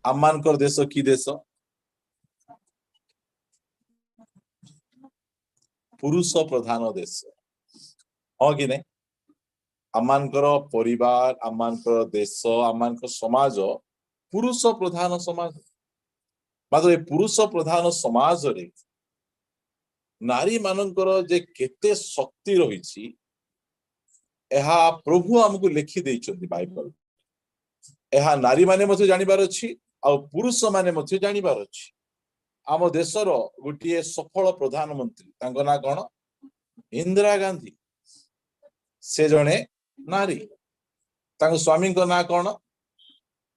आममानकर देश की देश पुरुष प्रधान देश हाँ कि नहीं आममानकर परिवार आममानकर देश आममानकर समाज पुरुष प्रधान समाज मात्र पुरुष प्रधान समाज रे नारी मानकर जे केते शक्ति रही प्रभु आमको लिखि देइछन्ति बाइबल यह नारी माने मते जानिबार अछि आ पुरुष माने मते जानिबार अछि आम देशर गोटे सफल प्रधानमंत्री तांको ना कोन इंदिरा गांधी से जने नारी तांको स्वामी को ना कोन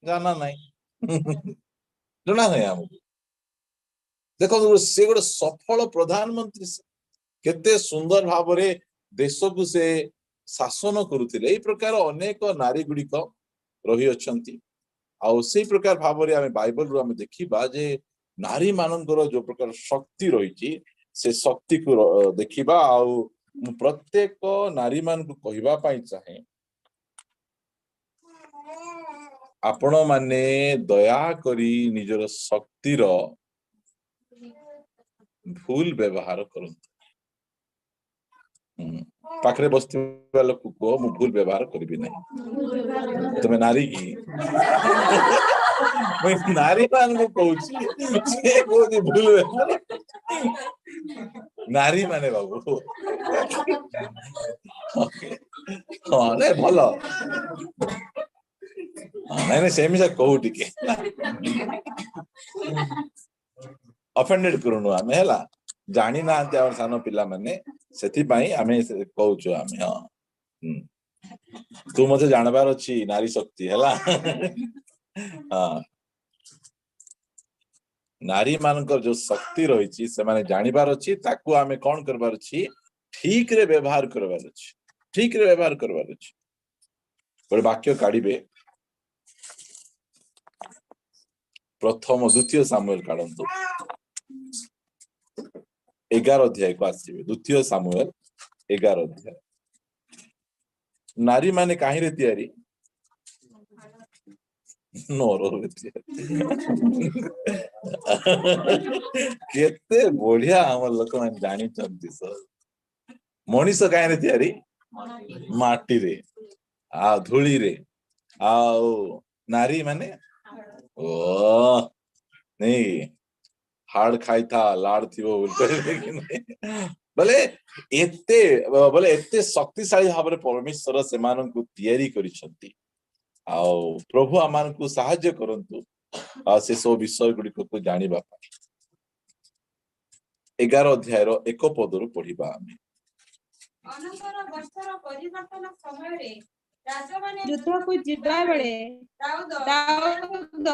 जाना नहीं जना नहीं हमको देखो से गोटे सफल प्रधानमंत्री केते सुंदर भाव रे देश को से शासन करुथिले ए प्रकार अनेक नारी गुड़िक रही अछंती आउ से प्रकार भाव रे हमें बाइबल रो हमें देखिबा जे नारी मानकर जो प्रकार शक्ति रही से शक्ति को देखिबा आउ प्रत्येक नारी मान को कहिबा पाई चाहे आपण माने दया करी निजर शक्तिर भूल व्यवहार करंतु पाखरे बस्ती लोक को मु भूल व्यवहार करबी नहीं तुम्हें नारी की मैं नारी मान को कहूची से कोनी भूल व्यवहार नारी माने बाबू हां नहीं भलो नहीं नहीं सेमी से कहू टिके ऑफेंडेड करूनु आमे हला जानी ना आते और सानो पिला माने सेति पई आमे कहूचो आमे हां तू मते जानबार अछि नारी शक्ति हला हां नारी मानकर जो शक्ति रही से माने जानिबार अछि ताकू आमे कोन करबार अछि ठीक रे व्यवहार करबार अछि ठीक रे व्यवहार करबार अछि बड़े वाक्य काढिबे प्रथम द्वितीय सामुएल काढंतु 11 अध्याय को आसीबे द्वितीय सामुएल 11 अध्याय नारी माने काहे रे तयारी नोरो रे केते बढ़िया हम लोक मन जानि चंती सर मनीष काहे रे तयारी माटी रे आ धूली रे आ नारी माने ओ नहीं हाड़ खाई था लाड़ थी वो बोले एते शक्तिशाली भाव में परमेश्वर से मान को तैयारी करिसंती आ प्रभु आमान को सहाय्य करंतु आ से सब विषय गुडी को जानिबा 11 अध्याय रो एक पदरु पढिबा आमे अनंतर वर्षर परिवर्तन समय रे युद्ध को जिबा बेले दाऊद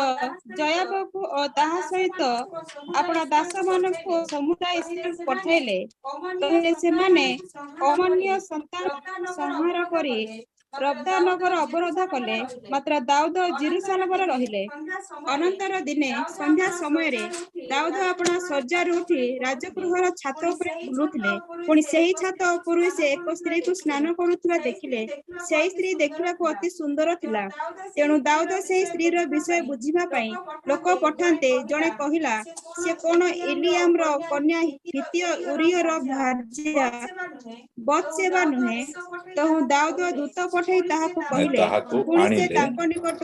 जयाब को और ताहा सहित अपना दास मान को समुदाय इस्राएल पठाइले कहले से माने अमन्य संतान संहार करी रब्दा नगर अवरोध कले मात्र दाऊद जेरूशलेम रहिले अनंतर दिने संध्या समय रे दाऊद अपना सज्जार उठी राजगृहर छात उपर बुलुथिले पुणी सेही छात उपर से एक स्त्री को स्नान करुथिबा देखिले सेही स्त्री देखिबा को अति सुंदर थिला तेणु दाऊद सेही स्त्री रो विषय बुझिबा पई लोक पठान्ते जणे कहिला से कोन एलियाम रो कन्या हित्य उरिया रो भार्या बत्सेबा नुहे तो दाऊद दूत पठाई ताहाकू कहिले पुणी से तांको निकट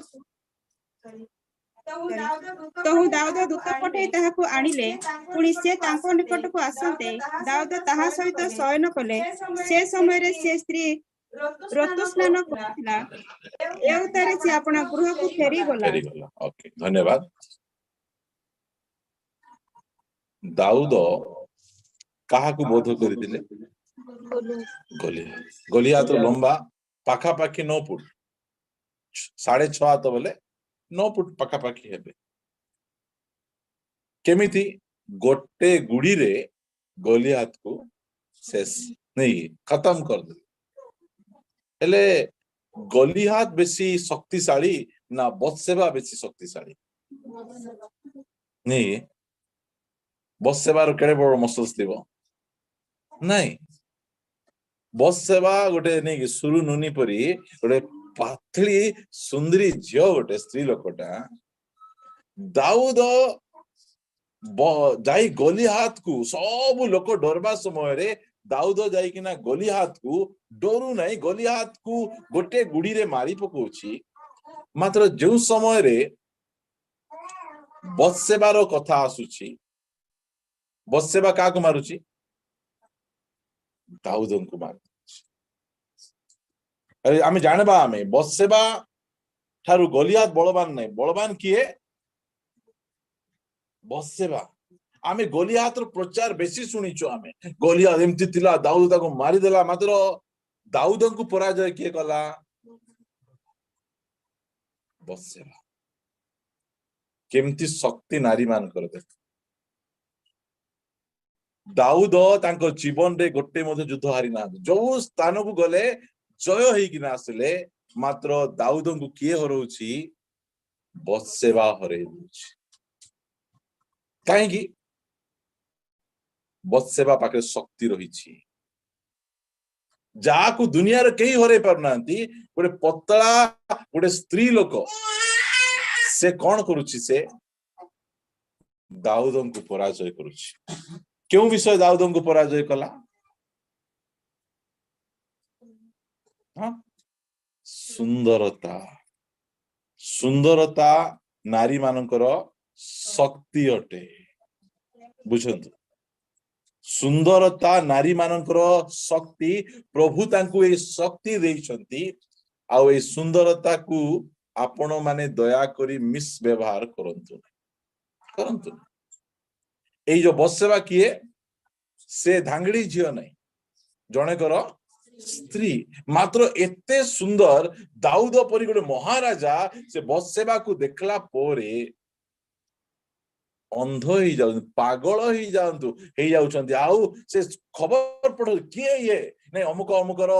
तो दाऊद दूत पठाई ताहाकू आनिले पुणी से तांको निकट को आसंते दाऊद ताहा सहित शयन कले से समय रे से स्त्री ऋतु स्नान करथिला एउतारे से अपना गृह को फेरी गला ओके धन्यवाद दाऊद काहाकू बोध करिदिले गोलियात लंबा पाखा पाखी 9 फुट 6.5 हाथ बोले 9 फुट पाखा पाखी हेबे केमिति गोटे गुड़ी रे गोलियात को शेष नहीं खत्म कर दे हेले गोलियात बेसी शक्तिशाली ना बत्सेबा बेसी शक्तिशाली नहीं बत्सेबा रो केड़े बड़ मसल्स दिबो नहीं बत्सेबा गोटे नहीं सुरु नुनी परी गोटे पाथली सुंदरी झियो गोटे स्त्री लोकटा ଦାଉଦ ଯାଇ ଗଲିହାତ କୁ ସବୁ ଲୋକ ଡରବା ସମୟରେ ଦାଉଦ ଯାଇକିନା ଗଲିହାତ କୁ ଡରୁ ନାହିଁ, ଗଲିହାତ କୁ ଗୋଟେ ଗୁଡିରେ ମାରି ପକଉଛି। ମାତ୍ର ଯେଉଁ ସମୟରେ ବତ୍ସେବାର କଥା ଆସୁଛି, ବତ୍ସେବା କାହାକୁ ମାରୁଛି? ଦାଉଦଙ୍କୁ ମାରୁଛି। ଆମେ ଜାଣିବା ଆମେ ବତ୍ସେବା ଠାରୁ ଗଲିହାତ ବଳବାନ ନାହିଁ। ବଳବାନ କିଏ? ବତ୍ସେବା। ଆମେ ଗଲିହାତର ପ୍ରଚାର ବେଶୀ ଶୁଣିଛୁ। ଆମେ ଗଲିହାତ ଏମିତି ଥିଲା, ଦାଉଦ ତାକୁ ମାରିଦେଲା। ମାତ୍ର ଦାଉଦଙ୍କୁ ପରାଜୟ କିଏ କଲା? ବତ୍ସେବା। କେମିତି ଶକ୍ତି ନାରୀ ମାନଙ୍କର ଦେଖ। ଦାଉଦ ତାଙ୍କ ଜୀବନରେ ଗୋଟେ ମଧ୍ୟ ଯୁଦ୍ଧ ହାରି ନାହାନ୍ତି। ଯୋଉ ସ୍ଥାନକୁ ଗଲେ ଜୟ ହେଇକିନା ଆସିଲେ। ମାତ୍ର ଦାଉଦଙ୍କୁ କିଏ ହରଉଛି? ବତ୍ସେବା ହରେଇ ଦଉଛି। କାହିଁକି? ବତ୍ସେବା ପାଖରେ ଶକ୍ତି ରହିଛି, ଯାହାକୁ ଦୁନିଆରେ କେହି ହରେଇ ପାରୁନାହାନ୍ତି। ଗୋଟେ ପତଳା ଗୋଟେ ସ୍ତ୍ରୀ ଲୋକ ସେ କଣ କରୁଛି? ସେ ଦାଉଦଙ୍କୁ ପରାଜୟ କରୁଛି। କେଉଁ ବିଷୟ ଦାଉଦଙ୍କୁ ପରାଜୟ କଲା? ସୁନ୍ଦରତା। ସୁନ୍ଦରତା ନାରୀ ମାନଙ୍କର ଶକ୍ତି ଅଟେ। ବୁଝନ୍ତୁ, ସୁନ୍ଦରତା ନାରୀ ମାନଙ୍କର ଶକ୍ତି। ପ୍ରଭୁ ତାଙ୍କୁ ଏଇ ଶକ୍ତି ଦେଇଛନ୍ତି। ଆଉ ଏଇ ସୁନ୍ଦରତାକୁ ଆପଣ ମାନେ ଦୟାକରି ମିସ୍ ବ୍ୟବହାର କରନ୍ତୁ କରନ୍ତୁ। ଏଇ ଯୋଉ ବତ୍ସେବା କିଏ? ସେ ଧାଙ୍ଗିଡି ଝିଅ ନାହିଁ, ଜଣେକର ସ୍ତ୍ରୀ। ମାତ୍ର ଏତେ ସୁନ୍ଦର ଦାଉଦ ପରି ଗୋଟେ ମହାରାଜା ସେ ବତ୍ସେବାକୁ ଦେଖିଲା ପରେ ଅନ୍ଧ ହେଇଯାଉଛନ୍ତି, ପାଗଳ ହେଇଯାଉଛନ୍ତି। ଆଉ ସେ ଖବର ପଢୁ, କିଏ ଇଏ? ନାଇଁ ଅମୁକ ଅମୁକର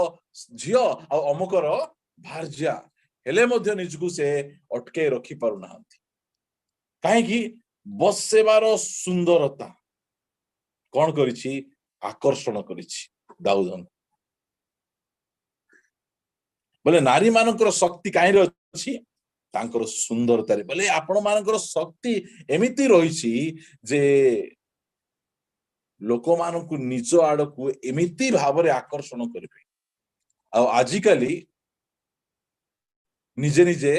ଝିଅ ଆଉ ଅମୁକର ଭାର୍ଯ୍ୟା। ହେଲେ ମଧ୍ୟ ନିଜକୁ ସେ ଅଟକେଇ ରଖି ପାରୁନାହାନ୍ତି। କାହିଁକି? ବତ୍ସେବାର ସୁନ୍ଦରତା କଣ କରିଛି? ଆକର୍ଷଣ କରିଛି ଦାଉଦଙ୍କୁ। ବୋଲେ ନାରୀ ମାନଙ୍କର ଶକ୍ତି କାହିଁରେ ଅଛି? ତାଙ୍କର ସୁନ୍ଦରତାରେ। ବୋଲେ ଆପଣ ମାନଙ୍କର ଶକ୍ତି ଏମିତି ରହିଛି ଯେ ଲୋକମାନଙ୍କୁ ନିଜ ଆଡକୁ ଏମିତି ଭାବରେ ଆକର୍ଷଣ କରିବେ। ଆଉ ଆଜିକାଲି ନିଜେ ନିଜେ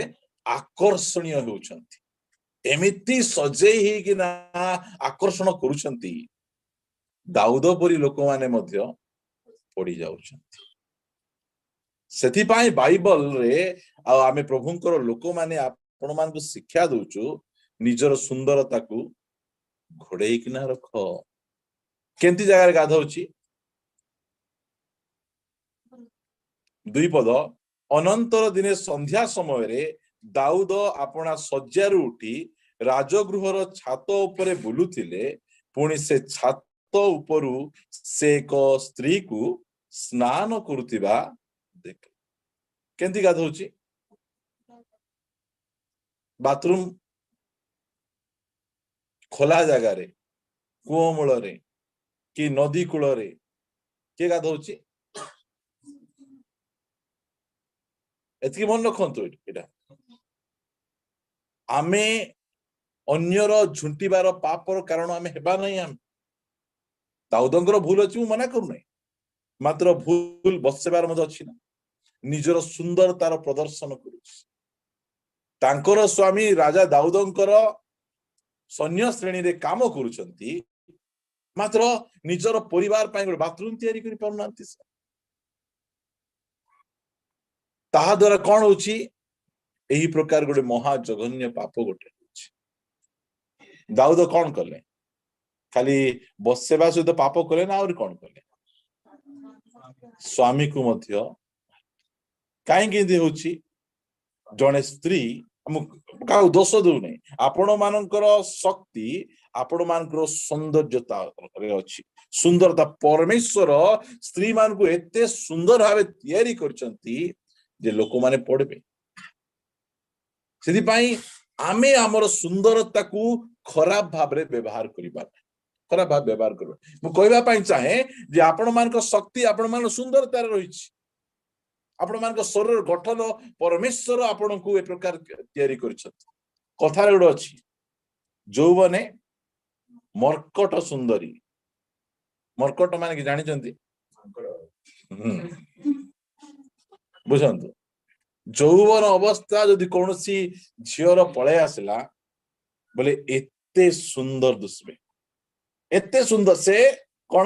ଆକର୍ଷଣୀୟ ହେଉଛନ୍ତି, ଏମିତି ସଜେଇ ହେଇକିନା ଆକର୍ଷଣ କରୁଛନ୍ତି। ଦାଉଦ ପରି ଲୋକମାନେ ମଧ୍ୟ ପଡି ଯାଉଛନ୍ତି। ସେଥିପାଇଁ ବାଇବଲରେ ଆଉ ଆମେ ପ୍ରଭୁଙ୍କର ଲୋକମାନେ ଆପଣ ମାନଙ୍କୁ ଶିକ୍ଷା ଦଉଛୁ, ନିଜର ସୁନ୍ଦରତାକୁ ଘୋଡେଇକିନା ରଖ। କେମିତି ଜାଗାରେ ଗାଧଉଛି? 2 ପଦ। ଅନନ୍ତର ଦିନେ ସନ୍ଧ୍ୟା ସମୟରେ ଦାଉଦ ଆପଣା ଶଯ୍ୟାରୁ ଉଠି ରାଜଗୃହର ଛାତ ଉପରେ ବୁଲୁଥିଲେ। ପୁଣି ସେ ଛାତ ଉପରୁ ସେ ଏକ ସ୍ତ୍ରୀକୁ ସ୍ନାନ କରୁଥିବା ଦେଖେ। କେମିତି ଗାଧଉଛି? ବାଥରୁମ ଖୋଲା ଜାଗାରେ, କୂଅ ମୂଳରେ କି ନଦୀ କୂଳରେ କିଏ ଗାଧଉଛି? ଏତିକି ମନେ ରଖନ୍ତୁ। ଏଇଟା ଆମେ ଅନ୍ୟର ଝୁଣ୍ଟିବାର ପାପର କାରଣ ଆମେ ହେବା ନାହିଁ। ଆମେ ଦାଉଦଙ୍କର ଭୁଲ ଅଛି, ମୁଁ ମନା କରୁନାହିଁ। ମାତ୍ର ଭୁଲ ବତ୍ସେବାର ମଧ୍ୟ ଅଛି ନା। ନିଜର ସୁନ୍ଦରତାର ପ୍ରଦର୍ଶନ କରୁଛି। ତାଙ୍କର ସ୍ୱାମୀ ରାଜା ଦାଉଦଙ୍କର ସୈନ୍ୟ ଶ୍ରେଣୀରେ କାମ କରୁଛନ୍ତି, ମାତ୍ର ନିଜର ପରିବାର ପାଇଁ ଗୋଟେ ବାଥରୁମ ତିଆରି କରି ପାରୁନାହାନ୍ତି। ତାହା ଦ୍ୱାରା କଣ ହଉଛି? ଏହି ପ୍ରକାର ଗୋଟେ ମହା ଜଘନ୍ୟ ପାପ ଗୋଟେ ହଉଛି। ଦାଉଦ କଣ କଲେ? ଖାଲି ବତ୍ସେବା ସହିତ ପାପ କଲେ ନା ଆହୁରି କଣ କଲେ? ସ୍ୱାମୀକୁ ମଧ୍ୟ। କାହିଁକି ଏମିତି ହଉଛି? ଜଣେ ସ୍ତ୍ରୀ, କାହାକୁ ଦୋଷ ଦଉନାହିଁ। ଆପଣ ମାନଙ୍କର ଶକ୍ତି ଆପଣ ମାନଙ୍କର ସୌନ୍ଦର୍ଯ୍ୟତାରେ ଅଛି। ସୁନ୍ଦରତା ପରମେଶ୍ୱର ସ୍ତ୍ରୀ ମାନଙ୍କୁ ଏତେ ସୁନ୍ଦର ଭାବେ ତିଆରି କରିଛନ୍ତି ଯେ ଲୋକମାନେ ପଢିବେ। ସେଥିପାଇଁ ଆମେ ଆମର ସୁନ୍ଦରତାକୁ ଖରାପ ଭାବରେ ବ୍ୟବହାର କରିବା। ଖରାପ ଭାବେ ବ୍ୟବହାର କରିବା। ମୁଁ କହିବା ପାଇଁ ଚାହେଁ ଯେ ଆପଣ ମାନଙ୍କ ଶକ୍ତି ଆପଣ ମାନଙ୍କ ସୁନ୍ଦରତାରେ ରହିଛି। ଆପଣ ମାନଙ୍କ ଶରୀର ଗଠନ ପରମେଶ୍ୱର ଆପଣଙ୍କୁ ଏ ପ୍ରକାର ତିଆରି କରିଛନ୍ତି। କଥାରେ ଗୋଟେ ଅଛି, ଯୌବନେ ମର୍କଟ ସୁନ୍ଦରୀ। ମର୍କଟ ମାନେ କି ଜାଣିଛନ୍ତି? ବୁଝନ୍ତୁ, ଯୌବନ ଅବସ୍ଥା ଯଦି କୌଣସି ଝିଅର ପଳେଇ ଆସିଲା ବୋଲେ ଏତେ ସୁନ୍ଦର ଦିଶିବେ, ଏତେ ସୁନ୍ଦର। ସେ କଣ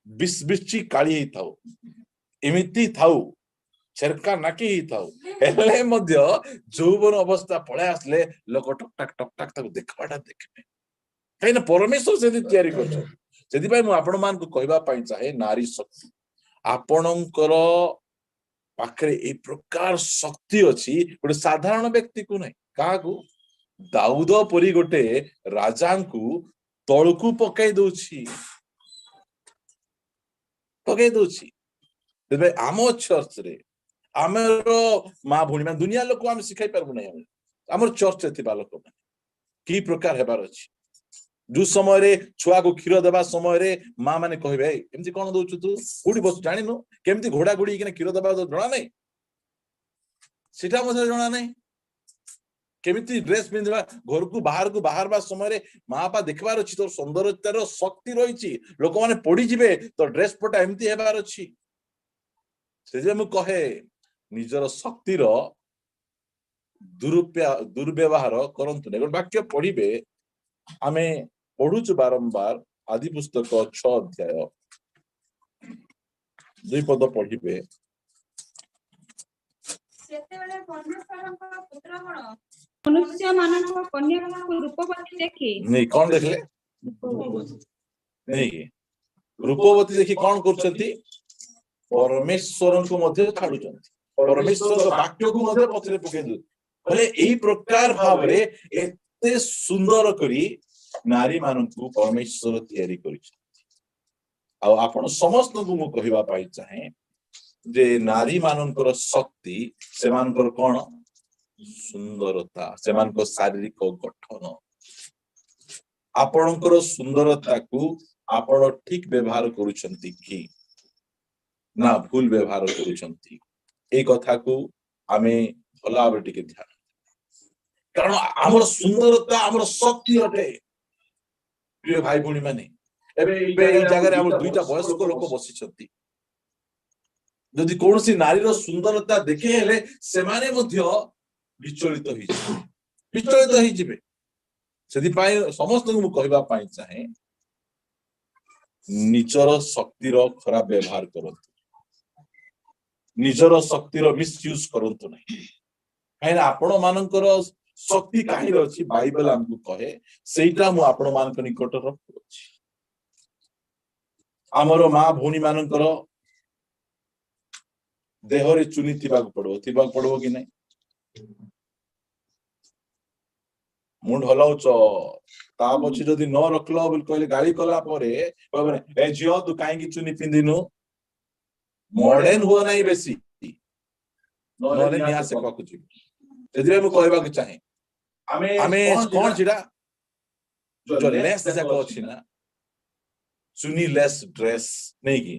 ବିଚି କାଳି ହେଇଥାଉ, ଏମିତି ଥାଉ, ଛେରକା ନାକି ହେଇଥାଉ, ହେଲେ ମଧ୍ୟ ଯୌବନ ଅବସ୍ଥା ପଳେଇ ଆସିଲେ ଲୋକ ଟକ୍ ଟାକ୍ ତାକୁ ଦେଖିବାଟା ଦେଖିବେ, କାହିଁକିନା ପରମେଶ୍ୱର ସେମିତି ତିଆରି କରୁଛନ୍ତି। ସେଥିପାଇଁ ମୁଁ ଆପଣ ମାନଙ୍କୁ କହିବା ପାଇଁ ଚାହେଁ, ନାରୀ ଶକ୍ତି ଆପଣଙ୍କର ପାଖରେ ଏଇ ପ୍ରକାର ଶକ୍ତି ଅଛି, ଗୋଟେ ସାଧାରଣ ବ୍ୟକ୍ତିକୁ ନାହିଁ। କାହାକୁ? ଦାଉଦ ପରି ଗୋଟେ ରାଜାଙ୍କୁ ତଳକୁ ପକେଇ ଦଉଛି। ତେବେ ଆମ ଚର୍ଚ୍ଚରେ ଆମର ମା ଭଉଣୀ ମାନେ, ଦୁନିଆ ଲୋକ ଆମେ ଶିଖାଇ ପାରିବୁ ନାହିଁ। ଆମର ଚର୍ଚ୍ଚରେ ଥିବା ଲୋକମାନେ କି ପ୍ରକାର ହେବାର ଅଛି। ଯୋଉ ସମୟରେ ଛୁଆକୁ କ୍ଷୀର ଦେବା ସମୟରେ ମା ମାନେ କହିବେ, ଏମିତି କଣ ଦଉଛୁ ତୁ, କୋଉଠି ବସୁ, ଜାଣିନୁ କେମିତି ଘୋଡା ଘୋଡି ହେଇକିନା କ୍ଷୀର ଦେବା ଜଣା ନାହିଁ, ସେଟା ମଧ୍ୟ ଜଣା ନାହିଁ। କେମିତି ଡ୍ରେସ ପିନ୍ଧିବା, ଘରକୁ ବାହାରକୁ ବାହାରିବା ସମୟରେ ମା ବାପା ଦେଖିବାର ଅଛି ତୋର ସୌନ୍ଦର୍ଯ୍ୟତାର ଶକ୍ତି ରହିଛି, ଲୋକମାନେ ପଡିଯିବେ, ତ ଡ୍ରେସ ପଟା ଏମିତି ହେବାର ଅଛି। ସେଥିପାଇଁ ମୁଁ କହେ, ନିଜର ଶକ୍ତିର ଦୁର୍ବ୍ୟବହାର କରନ୍ତୁ ନାହିଁ। ଗୋଟେ ବାକ୍ୟ ପଢିବେ, ଆମେ ପଢୁଛୁ ବାରମ୍ବାର ଆଦି ପୁସ୍ତକ 6 ଅଧ୍ୟାୟ 2 ପଦ ପଢିବେ। ସେତେବେଳେ ପରମେଶ୍ୱରଙ୍କ ପୁତ୍ରଗଣ ମନୁଷ୍ୟ ମାନଙ୍କ କନ୍ୟାକୁ ରୂପବତୀ ଦେଖି କଣ ଦେଖିଲେ? ରୂପବତୀ ଦେଖି କଣ କରୁଛନ୍ତି? ପରମେଶ୍ୱରଙ୍କୁ ମଧ୍ୟ ଛାଡୁଛନ୍ତି, ପରମେଶ୍ୱରଙ୍କ ବାକ୍ୟକୁ ମଧ୍ୟ ପଛରେ ପକେଇ ଦଉଛନ୍ତି। ହେଲେ ଏଇ ପ୍ରକାର ଭାବରେ ଏତେ ସୁନ୍ଦର କରି ନାରୀ ମାନଙ୍କୁ ପରମେଶ୍ୱର ତିଆରି କରିଛନ୍ତି। ଆଉ ଆପଣ ସମସ୍ତଙ୍କୁ ମୁଁ କହିବା ପାଇଁ ଚାହେଁ ଯେ ନାରୀ ମାନଙ୍କର ଶକ୍ତି, ସେମାନଙ୍କର କଣ? ସୁନ୍ଦରତା, ସେମାନଙ୍କ ଶାରୀରିକ ଗଠନ। ଆପଣଙ୍କର ସୁନ୍ଦରତାକୁ ଆପଣ ଠିକ ବ୍ୟବହାର କରୁଛନ୍ତି କି ନା ଭୁଲ ବ୍ୟବହାର କରୁଛନ୍ତି? ଏଇ କଥାକୁ ଆମେ ଭଲ ଭାବରେ ଟିକେ ଧ୍ୟାନ, କାରଣ ଆମର ସୁନ୍ଦରତା ଆମର ଶକ୍ତି ଅଟେ। ପ୍ରିୟ ଭାଇ ଭଉଣୀ ମାନେ, ଏବେ ଏଇ ଜାଗାରେ ଆମର 2ଟା ବୟସ୍କ ଲୋକ ବସିଛନ୍ତି। ଯଦି କୌଣସି ନାରୀର ସୁନ୍ଦରତା ଦେଖେ ହେଲେ ସେମାନେ ମଧ୍ୟ ବିଚଳିତ ହେଇଯିବେ। ସେଥିପାଇଁ ସମସ୍ତଙ୍କୁ ମୁଁ କହିବା ପାଇଁ ଚାହେଁ, ନିଜର ଶକ୍ତିର ଖରାପ ବ୍ୟବହାର କରନ୍ତୁ, ନିଜର ଶକ୍ତିର ମିସୟୁଜ କରନ୍ତୁ ନାହିଁ। କାହିଁକିନା ଆପଣ ମାନଙ୍କର ଶକ୍ତି କାହିଁରେ ଅଛି, ବାଇବେଲ ଆମକୁ କହେ, ସେଇଟା ମୁଁ ଆପଣ ମାନଙ୍କ ନିକଟରେ ରଖୁଅଛି। ଆମର ମା ଭଉଣୀ ମାନଙ୍କର ଦେହରେ ଚୁନି ଥିବାକୁ ପଡିବ କି ନାହିଁ? ମୁଣ୍ଡ ହଲାଉଛ, ତା ପଛେ ଯଦି ନ ରଖିଲ ବୋଲି କହିଲେ, ଗାଳି କଲା ପରେ କହିବେ, ଏ ଝିଅ ତୁ କାହିଁକି ଚୁନି ପିନ୍ଧିନୁ? ମଡର୍ଣ୍ଣ ହୁଅ ନାହିଁ ବେଶୀ, ନହେଲେ ନିଆଁ ସେକବାକୁ ଯିବି। ସେଥିପାଇଁ ମୁଁ କହିବାକୁ ଚାହେଁ, ଆମେ କଣ ସେଟା ଯୋଉ ଲେସ୍ ଯାକ ଅଛି ନା, ଚୁନି ଲେସ୍ ଡ୍ରେସ୍ ନେଇକି,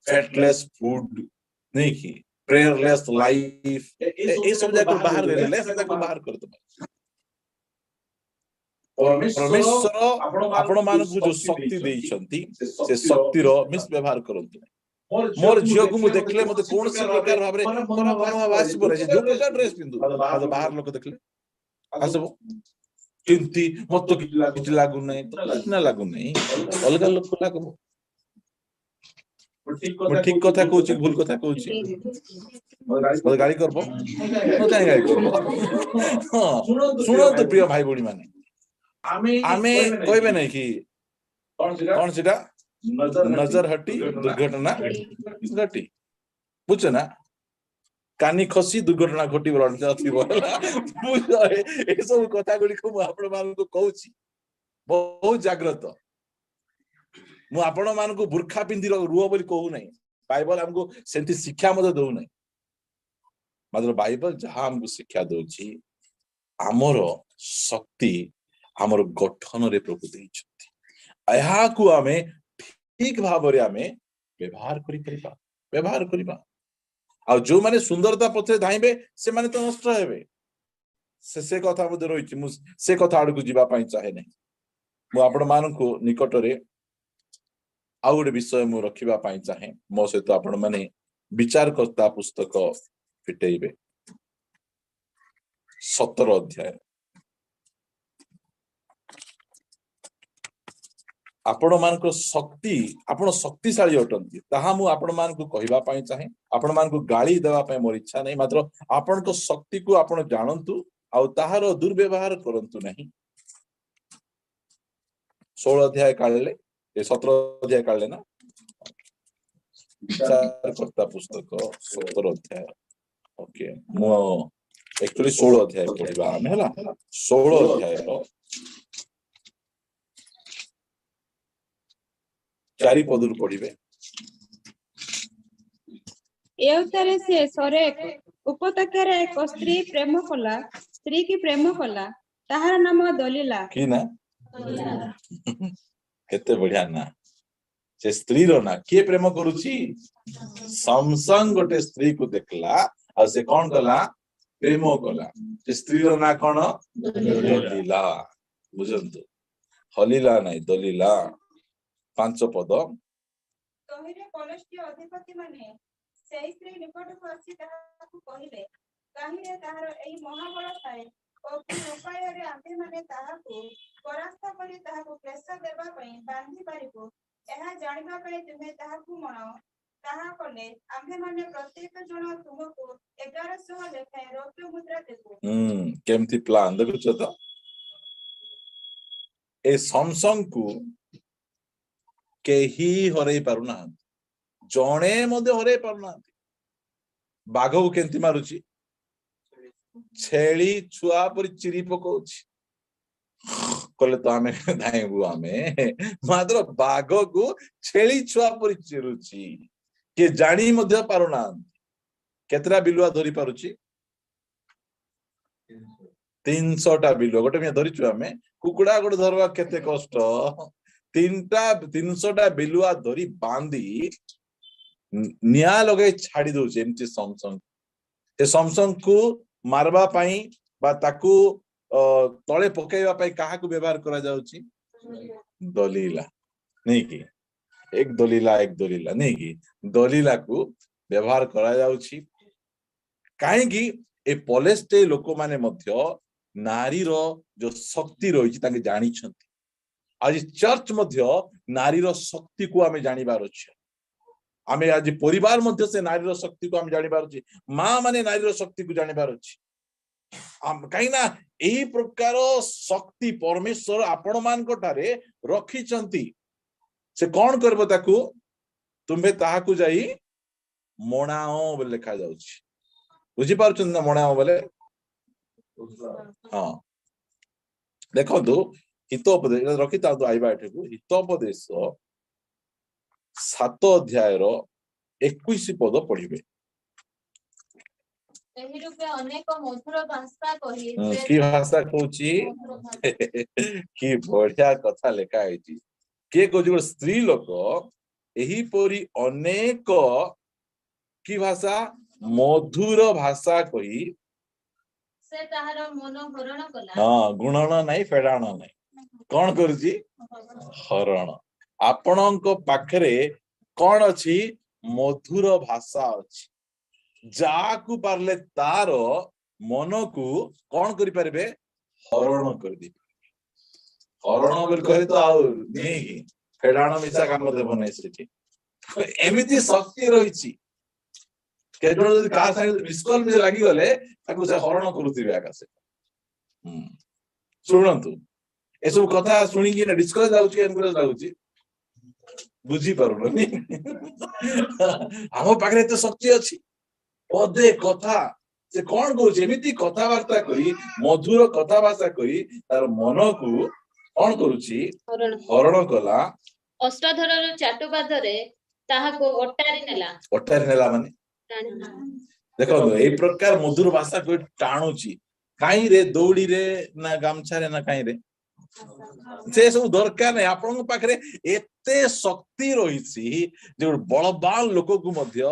ଫ୍ୟାଟଲେସ୍ ଫୁଡ ନେଇକି, ପ୍ରେୟରଲେସ୍ ଲାଇଫ, ଏ ସବୁ ଯାକ ବାହାର କରି ଲେସ୍ ଯାକ ବାହାର କରିଦେବା। ପରମେଶ୍ୱର ଆପଣ ମାନଙ୍କୁ ଯୋଉ ଶକ୍ତି ଦେଇଛନ୍ତି, ସେ ଶକ୍ତିର ମିସବ୍ୟବହାର କରନ୍ତୁ ନାହିଁ। ମୋର ଝିଅକୁ ମୁଁ ଦେଖିଲେ ମତେ କୌଣସି ପ୍ରକାର ଭାବରେ ଖରାପ ଭାବ ଆସିବ ନାହିଁ। ଯୋଉ ପ୍ରକାର ଡ୍ରେସ ପିନ୍ଧୁ, ବାହାର ଲୋକ ଦେଖିଲେ ଆସିବ, କେମିତି ମତେ କିଛି ଲାଗୁନାହିଁ, ଲାଗୁନାହିଁ, ଅଲଗା ଲୋକ ଲାଗିବ। ମୁଁ ଠିକ କଥା କହୁଛି, ଭୁଲ କଥା କହୁଛି? ମତେ ଗାଳି କରବ? କାହିଁ ଗାଳି କରବ? ହଁ, ଶୁଣନ୍ତୁ ପ୍ରିୟ ଭାଇ ଭଉଣୀ ମାନେ, ଆମେ କହିବେ ନାହିଁ କି କଣ ସେଟା ନଜର ହଟି ଦୁର୍ଘଟନା ଘଟି, ବୁଝଛ ନା? କାନି ଖସି ଦୁର୍ଘଟଣା ଘଟିବ ହେଲା। ଏସବୁ କଥା ଗୁଡିକ ମୁଁ ଆପଣ ମାନଙ୍କୁ କହୁଛି, ବହୁତ ଜାଗ୍ରତ। ମୁଁ ଆପଣ ମାନଙ୍କୁ ବୁର୍ଖା ପିନ୍ଧି ରୁହ ବୋଲି କହୁନାହିଁ, ବାଇବଲ ଆମକୁ ସେମିତି ଶିକ୍ଷା ମଧ୍ୟ ଦଉନାହିଁ। ମାତ୍ର ବାଇବଲ ଯାହା ଆମକୁ ଶିକ୍ଷା ଦଉଛି, ଆମର ଶକ୍ତି ଆମର ଗଠନରେ ପ୍ରଭୁ ଦେଇଛନ୍ତି, ଏହାକୁ ଆମେ ଠିକ ଭାବରେ ଆମେ ବ୍ୟବହାର କରିବା। ଆଉ ଯୋଉମାନେ ସୁନ୍ଦରତା ପଛରେ ଧାଇଁବେ ସେମାନେ ତ ନଷ୍ଟ ହେବେ। से कथा मध्ये रही मु से कथा आड़ को जीवा पाई चाहे नहीं मु आपण मानकु निकटरे आउ गोटे विषय मु रखिबा पाई चाहे मो सहित आपण माने विचार करता पुस्तक फिटेइबे 17 अध्याय आपण मानक शक्ति आपण शक्तिशाली अटंती ताहा मु आपण मानकु कहिबा पाई चाहे आपण मानकु गाली देवा पाई मोर इच्छा नहीं मात्र आपण को शक्ति को आपण जानंतु आ ताहार दुर्व्यवहार करंतु नहीं 16 अध्याय काढले 17 अध्याय काढले ना विचार करता पुस्तक 17 अध्याय ओके मु एक्चुअली 16 अध्याय पढिबा हम हैला 16 अध्याय रो 4 पदुर पढिबे एवतारे से सरेक उपत्यकार एक स्त्री प्रेम कला स्त्री की प्रेम कला ताहार नाम दलीला कि ना केते बढ़िया ना से स्त्री रो ना किए प्रेम करूची समसंग गोटे स्त्री को देखला और से कौन कला प्रेम कला से स्त्री रो ना कौन दलीला बुझंतु हलीला नहीं दलीला 5 पद तहिरे कलस्टीय अधिपति माने सेही स्त्री निकटକୁ आसी ତାହାକୁ କହିଲେ କାହିଁରେ ତାହାର ଏହି ମହାବଳ ଥାଏ ଓ କି ଉପାୟରେ ଆମ୍ଭେମାନେ ତାହାକୁ ପରାସ୍ତ କରି ତାହାକୁ କ୍ଲେଶ ଦେବା ପାଇଁ ବାନ୍ଧି ପାରିବୁ ଏହା ଜାଣିବା ପାଇଁ ତୁମେ ତାହାକୁ ମଣାଅ ତାହା କଲେ ଆମ୍ଭେମାନେ ପ୍ରତ୍ୟେକ ଜଣ ତୁମକୁ 1100 ଲେଖାଏଁ ରୌପ୍ୟ ମୁଦ୍ରା ଦେବୁ କେମିତି ପ୍ଲାନ୍ ଦେଖୁଛ ତ ଏ ସମସଙ୍ଗ को केही हरई पारुना जणे मध्य हरई पारुना बाघ को केंती मारुची छेली छुआ पर चिरी पकोची कले तो आमे धाइबु आमे मात्र बाघ को छेली छुआ पर चिरुची के जानी मध्य पारुना केतरा बिलुआ धरी पारुची 300 टा बिलुआ गोटे मे धरिचु आमे कुकुडा गोटे धरवा केते कष्ट 300 टा बिलुआ धरी बांधी निया लगे छाड़ी दउचे एमती समसंग ए समसंग को मारबा पाई बा ताकू तळे पकेइबा पाई काहा को व्यवहार करा जाउची दलीला नहीं की एक दलीला नहीं की दलीला को व्यवहार करा जाउची काहे की ए पलेस्टे लोक माने मध्य नारी रो जो शक्ति रही ताके जानी छंती आज चर्च मध्य नारी रो शक्ति को आमे जानी बार अछि आमे आज परिवार मध्य से नारी रो शक्ति को आमे जानी बार अछि मां माने नारी रो शक्ति को जानी बार अछि कहिना एही प्रकार शक्ति परमेश्वर आपण मान को ठारे रखी चंती से कौन करबो ताकू तुम्बे ताहा को जाई मोणाओ बोले लिखा जाउछि बुझी पारुछन ना मोणाओ बोले हां देखो तो हितोपदेश रखी ता आइबा एठेको हितोपदेश 7 अध्याय रो 21 पद पढिबे एही रूपे अनेक मधुर भाषा कहि की भाषा कहूची की बढ़िया कथा लेखा आइची के को स्त्री लोक एही परी अनेक की भाषा मधुर भाषा कही से ताहार मन हरण कला हां गुणन नहीं फेडाण नहीं कौन करूची हरण आपणको पाखरे कौन अछि मधुर भाषा अछि जाकू पारले तार मन को कौन करि परबे हरण कर दी हरण बोल कहि तो आउ नहीं फेडाण मिसा काम देबो नै सेठी एमिति शक्ति रहिछि केजण जदि का संग मिसकल में लागि गले ताकू से हरण करूतिबे आकाशे सुनंतु ए सब कथा सुनी कि ना डिस्कस जाउची एनकरेज लाउची बुझी पारुनी हम पाखरे तो शक्ति अछि पदे कथा से कौन कहूची एमिति कथा वार्ता करी मधुर कथा भाषा करी तार मन को कौन करूची हरण कला अष्टधर चाटुपादरे ताहाको ओटारी नेला माने देखो ए प्रकार मधुर भाषा को टाणुची काई रे दौड़ी रे ना गामछा रे ना काई रे से सब दरकार नहीं आपन पाखरे एते शक्ति रहिछि जे बलवान लोक को मध्य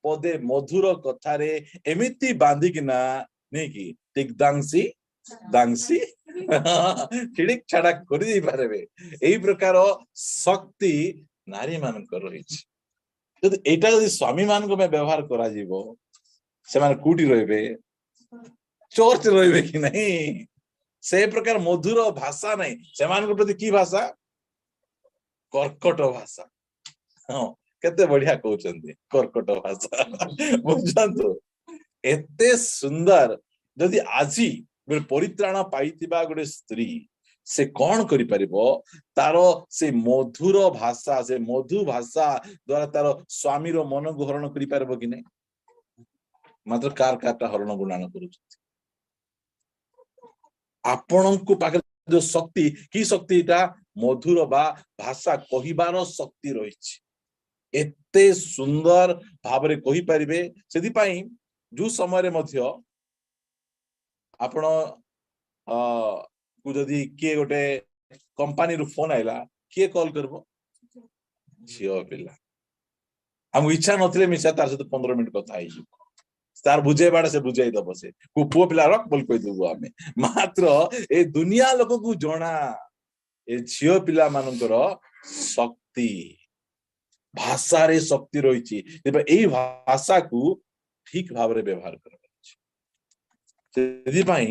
पदे मधुर कथा रे एमिति बांधी कि ना नहीं कि टिकदांसी ଦାଂସି ଛିଡ଼ିକ ଛାଡା କରିଦେଇ ପାରିବେ। ଏଇ ପ୍ରକାର ଶକ୍ତି ନାରୀ ମାନଙ୍କର ରହିଛି। ଯଦି ଏଇଟା ଯଦି ସ୍ୱାମୀ ମାନଙ୍କ ପାଇଁ ବ୍ୟବହାର କରାଯିବ, ସେମାନେ କୋଉଠି ରହିବେ? ଚର୍ଚ୍ଚ ରହିବେ କି ନାହିଁ? ସେ ପ୍ରକାର ମଧୁର ଭାଷା ନାହିଁ ସେମାନଙ୍କ ପ୍ରତି। କି ଭାଷା? କର୍କଟ ଭାଷା। ହଁ, କେତେ ବଢିଆ କହୁଛନ୍ତି, କର୍କଟ ଭାଷା। ବୁଝନ୍ତୁ, ଏତେ ସୁନ୍ଦର। ଯଦି ଆଜି ଗୋଟେ ପରିତ୍ରାଣ ପାଇଥିବା ଗୋଟେ ସ୍ତ୍ରୀ, ସେ କଣ କରିପାରିବ? ତାର ସେ ମଧୁର ଭାଷା, ସେ ମଧୁ ଭାଷା ଦ୍ଵାରା ତାର ସ୍ୱାମୀର ମନକୁ ହରଣ କରିପାରିବ କି ନାହିଁ? ମାତ୍ର କାରଟା ହରଣ ଗୁଣାଣ କରୁଛନ୍ତି। ଆପଣଙ୍କୁ ପାଖରେ ଯୋଉ ଶକ୍ତି, କି ଶକ୍ତି? ଏଇଟା ମଧୁର ବା ଭାଷା କହିବାର ଶକ୍ତି ରହିଛି। ଏତେ ସୁନ୍ଦର ଭାବରେ କହିପାରିବେ। ସେଥିପାଇଁ ଯୋଉ ସମୟରେ ମଧ୍ୟ ଆପଣ ଯଦି କିଏ ଗୋଟେ କମ୍ପାନୀରୁ ଫୋନ ଆଇଲା, କିଏ କଲ କରିବ? ଝିଅ ପିଲା। ଆମକୁ ଇଚ୍ଛା ନଥିଲେ ମିଶା ତାର ସହିତ 15 ମିନିଟ କଥା ହେଇଯିବ। ତାର ବୁଝେଇବାଟା ସେ ବୁଝେଇ ଦବ। ସେ ପୁଅ ପିଲା ରଖ ବୋଲି କହିଦେବୁ ଆମେ। ମାତ୍ର ଏ ଦୁନିଆ ଲୋକକୁ ଜଣା ଏ ଝିଅ ପିଲା ମାନଙ୍କର ଶକ୍ତି, ଭାଷାରେ ଶକ୍ତି ରହିଛି। ଏଇ ଭାଷାକୁ ଠିକ ଭାବରେ ବ୍ୟବହାର କରାଯାଉଛି। ସେଥିପାଇଁ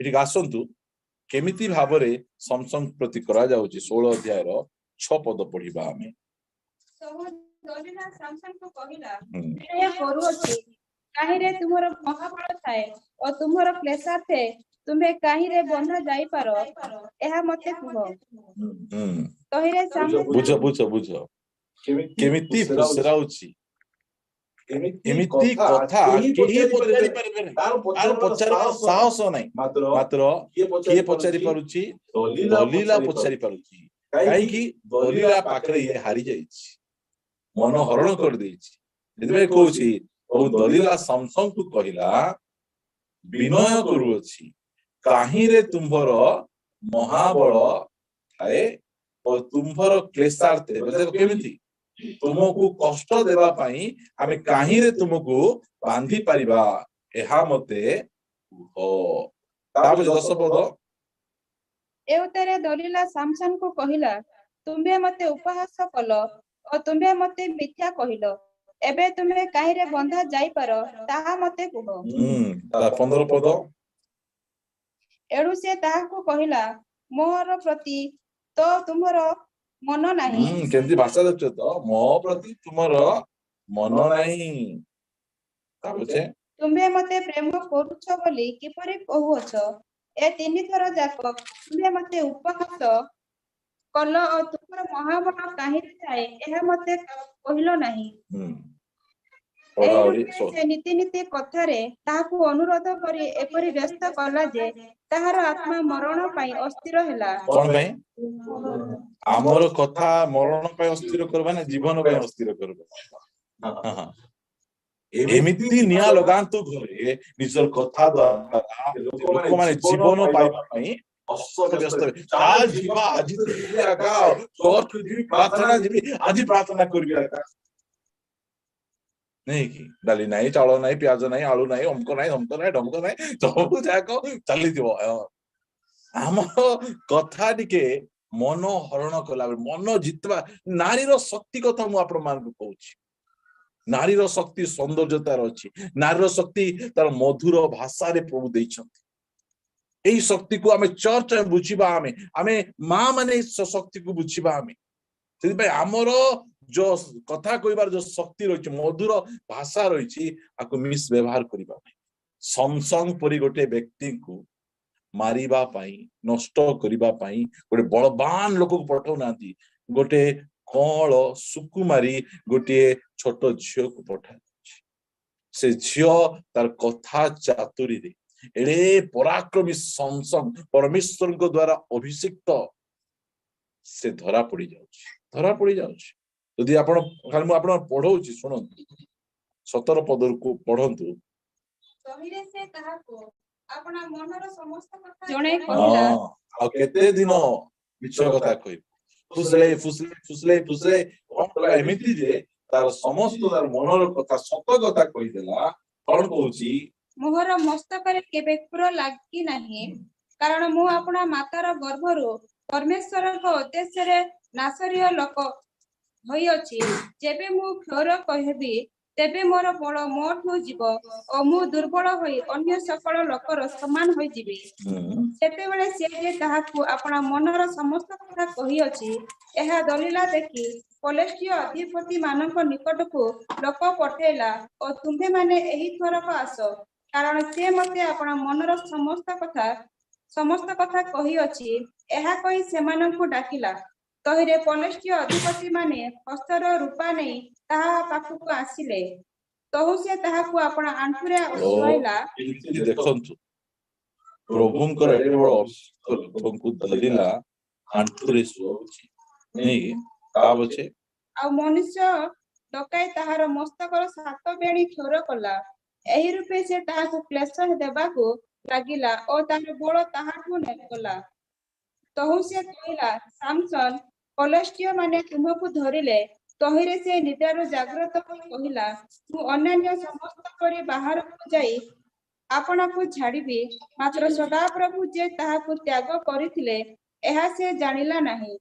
ଏଠିକି ଆସନ୍ତୁ, କେମିତି ଭାବରେ ସମସନ ପ୍ରତି କରାଯାଉଛି। 16 ଅଧ୍ୟାୟର 6 ପଦ ପଢିବା ଆମେ। ଦଲିଲା ସାମସନକୁ କହିଲା, ହୁଁ। ବିନୟ କରୁଅଛି, କାହିଁରେ ତୁମର ମହାବଳ ଥାଏ ଓ ତୁମର କ୍ଲେଶାର୍ଥେ ତୁମ୍ଭେ କାହିଁରେ ବନ୍ଧା ଯାଇପାର, ଏହା ମତେ କୁହ। ତହିଁରେ ବୁଝ ବୁଝ ବୁଝ କେମିତି ଫୁସରାଉଛି। ଏମିତି କଥା କେହି ପଚାରି ପାରିବେ ନାହିଁ। ତାର ପଚାରିବାର ସାହସ ନାହିଁ। ମାତ୍ର କିଏ ପଚାରି ପାରୁଛି? ଦଲିଲା ପଚାରି ପାରୁଛି। କାହିଁକି? ଦଲିଲା ପାଖରେ ଇଏ ହାରି ଯାଇଛି, ମନ ହରଣ କରିଦେଇଛି। ସେଥିପାଇଁ କହୁଛି, ଦଲିଲା ସମସନକୁ କହିଲା, ବିନୟ କରୁଅଛି, କାହିଁରେ ତୁମ୍ଭର ମହାବଳ ଥାଏ ଓ ତୁମ୍ଭର କ୍ଲେଶାର୍ଥେ। କେମିତି? ତୁମକୁ କଷ୍ଟ ଦେବା ପାଇଁ ଆମେ କାହିଁରେ ତୁମକୁ ବାନ୍ଧି ପାରିବା, ଏହା ମତେ କୁହ। ତାପରେ 10 ପଦ। ଏଉତରେ ଦଲିଲା ସାମସନକୁ କହିଲା, ତୁମ୍ଭେ ମତେ ଉପହାସ କଲ ଓ ତୁମ୍ଭେ ମତେ ମିଥ୍ୟା କହିଲ। ଏବେ ତୁମେ କାହିଁରେ ବନ୍ଧା ଯାଇପାର, ତାହା ମତେ କୁହ। 15 ପଦ। ଏଣୁ ସେ ତାହାକୁ କହିଲା, ମୋର ପ୍ରତି ତ ତୁମର ମନ ନାହିଁ। କେମିତି ଭାଷା ଦେଖୁଛ ତ? ମୋ ପ୍ରତି ତୁମର ମନ ନାହିଁ। ତୁମ୍ଭେ ମତେ ପ୍ରେମ କରୁଛ ବୋଲି କିପରି କହୁଅଛ? ଏ 3 ଥର ଯାକ ତୁମ୍ଭେ ମତେ ଉପହାସ କଲ ଓ ତୁମର ମହାବଳ କାହିଁରେ ଥାଏ, ଏହା ମତେ କହିଲ ନାହିଁ। ସେ ନୀତି କଥାରେ ତାହାକୁ ଅନୁରୋଧ କରି ଏପରି ବ୍ୟସ୍ତ କଲା ଯେ ତାହାର ଆତ୍ମା ମରଣ ପାଇଁ ଅସ୍ଥିର ହେଲା। କଣ ପାଇଁ? ଆମର କଥା ମରଣ ପାଇଁ ଅସ୍ଥିର କରିବା ନା ଜୀବନ ପାଇଁ ଅସ୍ଥିର କରିବା? ଏମିତି ନିଆଁ ଲଗାନ୍ତୁ ଘରେ ନିଜର କଥା ଦ୍ୱାରା ଲୋକମାନେ ଜୀବନ ପାଇବା ପାଇଁ ବ୍ୟସ୍ତ। ପ୍ରାର୍ଥନା ଯିବି, ଆଜି ପ୍ରାର୍ଥନା କରିବି। ନାଇଁ କି? ଡାଲି ନାହିଁ, ଚାଉଳ ନାହିଁ, ପିଆଜ ନାହିଁ, ଆଳୁ ନାହିଁ, ଅମକ ନାହିଁ, ଧମକ ନାହିଁ, ଢମକ ନାହିଁ, ସବୁ ଯାକ ଚାଲିଥିବ। ଆମର କଥା ଟିକେ ମନ ହରଣ କଲା, ମନ ଜିତବା। ନାରୀର ଶକ୍ତି କଥା ମୁଁ ଆପଣ ମାନଙ୍କୁ କହୁଛି। ନାରୀର ଶକ୍ତି ସୌନ୍ଦର୍ଯ୍ୟତାର ଅଛି। ନାରୀର ଶକ୍ତି ତାର ମଧୁର ଭାଷାରେ ପ୍ରଭୁ ଦେଇଛନ୍ତି। ଏଇ ଶକ୍ତିକୁ ଆମେ ଚର୍ଚ୍ଚ ବୁଝିବା। ଆମେ ମା ମାନେ ଶକ୍ତିକୁ ବୁଝିବା। ସେଥିପାଇଁ ଆମର ଯୋଉ କଥା କହିବାର ଯୋଉ ଶକ୍ତି ରହିଛି, ମଧୁର ଭାଷା ରହିଛି, ଆକୁ ମିସ୍ ବ୍ୟବହାର କରିବା ନାହିଁ। ସମସନ ପରି ଗୋଟେ ବ୍ୟକ୍ତିକୁ ମାରିବା ପାଇଁ, ନଷ୍ଟ କରିବା ପାଇଁ ଗୋଟେ ବଳବାନ ଲୋକକୁ ପଠାଉନାହାନ୍ତି। ଗୋଟେ କଅଁଳ ସୁକୁମାରୀ ଗୋଟିଏ ଛୋଟ ଝିଅକୁ ପଠାଯାଉଛି। ସେ ଝିଅ ତାର କଥା ଚାତୁରୀରେ ଏଡେ ପରାକ୍ରମୀ ସମସନ, ପରମେଶ୍ୱରଙ୍କ ଦ୍ଵାରା ଅଭିଷିକ୍ତ, ସେ ଧରା ପଡିଯାଉଛି। ଯଦି ଆପଣ ଖାଲି ମୁଁ ଆପଣ ପଢଉଛି, ଶୁଣନ୍ତୁ 17 ପଦକୁ ପଢନ୍ତୁ। ତହିଁରେ ସେ ତାହାକୁ ଆପଣା ମନର ସମସ୍ତ କଥା ଜଣେ କହିଲା, ଆଉ କେତେ ଦିନ ମିଛ କଥା କହିବୁ? ଫୁସଲେ ଏମିତି ଯେ ତାର ସମସ୍ତ ତାର ମନର କଥା, ସତ କଥା କହିଦେଲା। କଣ କହୁଛି? ମୋହର ମସ୍ତକରେ କେବେ କ୍ରୋଧ ଲାଗି ନାହିଁ, କାରଣ ମୁଁ ଆପଣା ମାତାର ଗର୍ଭରୁ ପରମେଶ୍ୱରଙ୍କ ଉଦ୍ଦେଶ୍ୟରେ ନାସରୀୟ ଲୋକ ହୋଇଅଛି। ଯେବେ ମୁଁ କ୍ଷୌର କହିବି, ତେବେ ମୋର ବଳ ମୋଠୁ ଯିବ ଓ ମୁଁ ଦୁର୍ବଳ ହୋଇ ଅନ୍ୟ ସକଳ ଲୋକର ସମାନ ହୋଇଯିବି। ସେତେବେଳେ ସେ ଯେ ତାହାକୁ ଆପଣା ମନର ସମସ୍ତ କଥା କହିଅଛି, ଏହା ଦଲିଲା ଦେଖି ପଲେଷ୍ଟିୟ ଅଧିପତି ମାନଙ୍କ ନିକଟକୁ ଲୋକ ପଠେଇଲା ଓ ତୁମ୍ଭେମାନେ ଏହି ଥରକ ଆସ, କାରଣ ସେ ମୋତେ ଆପଣା ମନର ସମସ୍ତ କଥା କହିଅଛି। ଏହା କହି ସେମାନଙ୍କୁ ଡାକିଲା। ତହିଁରେ ପଲେଷ୍ଟିୟ ଅଧିପତି ମାନେ ହସ୍ତର ରୂପା ନେଇ ତାହା ପାଖକୁ ଆସିଲେ। ତହୁ ସେ ତାହାକୁ ଆପଣା ଆଣ୍ଠୁରେ ଶୁଆଇଲା। ଦେଖନ୍ତୁ, ପ୍ରଭୁଙ୍କର ଏତେ ବଡ ଅଭିଷେକ ଲୋକଙ୍କୁ ଦଲିଲା ଆଣ୍ଠୁରେ ଶୁଆଉଛି ନାଇଁ ତା ପଛେ ଆଉ ମନୁଷ୍ୟ ଡକାଇ ତାହାର ମସ୍ତକର 7 ବେଣୀ କ୍ଷୌର କଲା। ଏହି ରୂପେ ସେ ତାହାକୁ କ୍ଲେଶ ଦେବାକୁ ଲାଗିଲା ଓ ତାହାର ବଳ ତାହାଠୁ ଗଲା। ତହୁ ସେ କହିଲା, ସାମସନ, ପଲେଷ୍ଟିୟ ମାନେ ତୁମକୁ ଧରିଲେ। ତହିଁରେ ସେ ନିଦ୍ରାରୁ ଜାଗ୍ରତ ହୋଇ କହିଲା, ମୁଁ ଅନ୍ୟାନ୍ୟ ସମସ୍ତ ପରି ବାହାରକୁ ଯାଇ ଆପଣଙ୍କୁ ଛାଡ଼ିବି, ମାତ୍ର ସଦାପ୍ରଭୁ ଯେ ତାହାକୁ ତ୍ୟାଗ କରିଥିଲେ, ଏହା ସେ ଜାଣିଲା ନାହିଁ।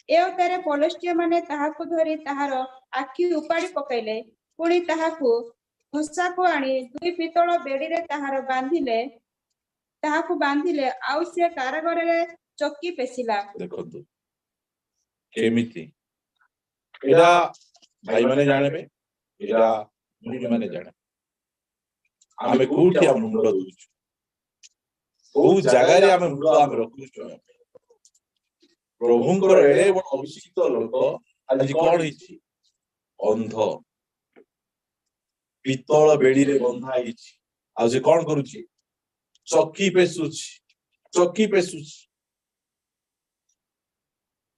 ଏ ଉତ୍ତାରେ ପଲେଷ୍ଟିୟ ମାନେ ତାହାକୁ ଧରି ତାହାର ଆଖି ଉପାଡ଼ି ପକାଇଲେ। ପୁଣି ତାହାକୁ ଘୋଷାକୁ ଆଣି 2 ପିତ୍ତଳ ବେଡିରେ ତାହାକୁ ବାନ୍ଧିଲେ, ଆଉ ସେ କାରାଗାରରେ ଚକି ପେଶିଲା। ଦେଖନ୍ତୁ କେମିତି ଏଇଟା ଭାଇମାନେ ଜାଣିବେ, ଏଇଟା ଭଉଣୀମାନେ ଜାଣିବେ। ଆମେ କୋଉଠି ଆମ ମୁଣ୍ଡ ଦଉଛୁ, କୋଉ ଜାଗାରେ ଆମେ ମୁଣ୍ଡ ରଖୁଛୁ। ପ୍ରଭୁଙ୍କର ଏଡେ ବଡ ଅଭିଷିକ୍ତ ଲୋକ ଆଜି କଣ ହେଇଛି? ଅନ୍ଧ, ପିତ୍ତଳ ବେଡିରେ ବନ୍ଧା ହେଇଛି। ଆଉ ସେ କଣ କରୁଛି? ଚକି ପେଶୁଛି।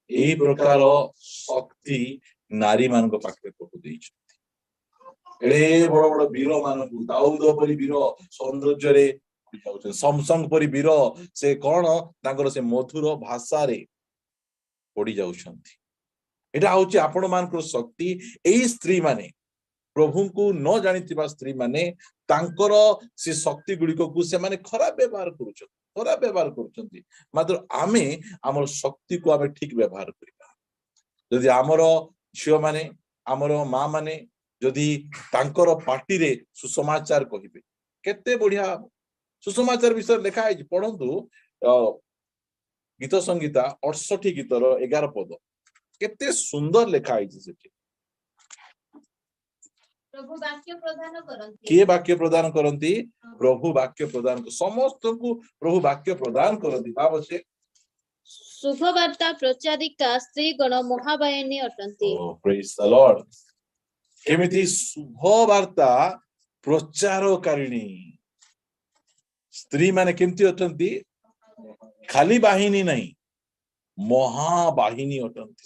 ଏହି ପ୍ରକାର ଶକ୍ତି ନାରୀ ମାନଙ୍କ ପାଖରେ ପ୍ରଭୁ ଦେଇଛନ୍ତି। ଏଡେ ବଡ ବଡ ବୀର ମାନଙ୍କୁ, ଦାଉଦ ପରି ବୀର ସୌନ୍ଦର୍ଯ୍ୟରେ, ସମସଙ୍ଗ ପରି ବୀର, ସେ କଣ ତାଙ୍କର ସେ ମଧୁର ଭାଷାରେ ପଡି ଯାଉଛନ୍ତି। ଏଇଟା ହଉଛି ଆପଣ ମାନଙ୍କର ଶକ୍ତି। ଏଇ ସ୍ତ୍ରୀ ମାନେ, ପ୍ରଭୁଙ୍କୁ ନ ଜାଣିଥିବା ସ୍ତ୍ରୀ ମାନେ, ତାଙ୍କର ସେ ଶକ୍ତି ଗୁଡିକକୁ ସେମାନେ ଖରାପ ବ୍ୟବହାର କରୁଛନ୍ତି। ମାତ୍ର ଆମେ ଆମର ଶକ୍ତିକୁ ଆମେ ଠିକ ବ୍ୟବହାର କରିବା। ଯଦି ଆମର ଝିଅ ମାନେ, ଆମର ମା ମାନେ ଯଦି ତାଙ୍କର ପାଟିରେ ସୁସମାଚାର କହିବେ, କେତେ ବଢିଆ ସୁସମାଚାର ବିଷୟରେ ଲେଖା ହେଇଛି। ପଢନ୍ତୁ ଗୀତ ସଂହିତା 68 ଗୀତର 11 ପଦ, କେତେ ସୁନ୍ଦର ଲେଖା ହେଇଛି ସେଠି। ପ୍ରଭୁ ବାକ୍ୟ ପ୍ରଦାନ କରନ୍ତି। କିଏ ବାକ୍ୟ ପ୍ରଦାନ କରନ୍ତି? ପ୍ରଭୁ ବାକ୍ୟ ପ୍ରଦାନ, ସମସ୍ତଙ୍କୁ ପ୍ରଭୁ ବାକ୍ୟ ପ୍ରଦାନ କରନ୍ତି। ତା ପଛେ ଶୁଭବାର୍ତ୍ତା ପ୍ରଚାରିକା ସ୍ତ୍ରୀ ଗଣ ମହାବାହିନୀ ଅଟନ୍ତି। ପ୍ରେଜ୍ ଦ ଲର୍ଡ। କେମିତି ଶୁଭ ବାର୍ତ୍ତା ପ୍ରଚାରକାରିଣୀ ସ୍ତ୍ରୀ ମାନେ କେମିତି ଅଟନ୍ତି? ଖାଲି ବାହିନୀ ନାହିଁ, ମହାବାହିନୀ ଅଟନ୍ତି।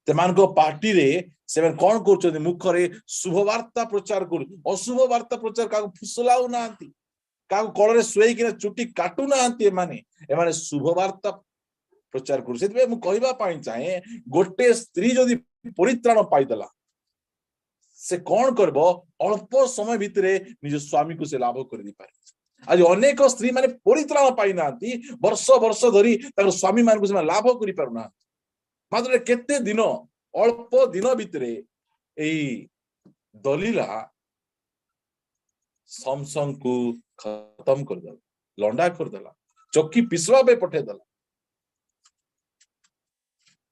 ସେମାନଙ୍କ ପାର୍ଟିରେ ସେମାନେ କଣ କରୁଛନ୍ତି? ମୁଖରେ ଶୁଭ ବାର୍ତ୍ତା ପ୍ରଚାର କରୁ, ଅଶୁଭ ବାର୍ତ୍ତା ପ୍ରଚାର କାହାକୁ ଫୁସଲାଉ ନାହାନ୍ତି, କାହାକୁ କଳରେ ଶୁଏଇକିନା ଚୁଟି କାଟୁ ନାହାନ୍ତି। ଏମାନେ ଶୁଭ ବାର୍ତ୍ତା ପ୍ରଚାର କରୁ। ସେଥିପାଇଁ ମୁଁ କହିବା ପାଇଁ ଚାହେଁ, ଗୋଟେ ସ୍ତ୍ରୀ ଯଦି ପରିତ୍ରାଣ ପାଇଦେଲା, ସେ କଣ କରିବ? ଅଳ୍ପ ସମୟ ଭିତରେ ନିଜ ସ୍ୱାମୀକୁ ସେ ଲାଭ କରିଦେଇପାରେ। ଆଜି ଅନେକ ସ୍ତ୍ରୀ ମାନେ ପରିତ୍ରାଣ ପାଇନାହାନ୍ତି, ବର୍ଷ ବର୍ଷ ଧରି ତାଙ୍କର ସ୍ୱାମୀ ମାନଙ୍କୁ ସେମାନେ ଲାଭ କରିପାରୁନାହାନ୍ତି। ମାତ୍ର କେତେ ଦିନ, ଅଳ୍ପ ଦିନ ଭିତରେ ଏଇ ଦଲିଲା ସମସନକୁ ଖତମ କରିଦେଲା, ଲଣ୍ଡା କରିଦେଲା, ଚକି ପିସବା ପାଇଁ ପଠେଇଦେଲା।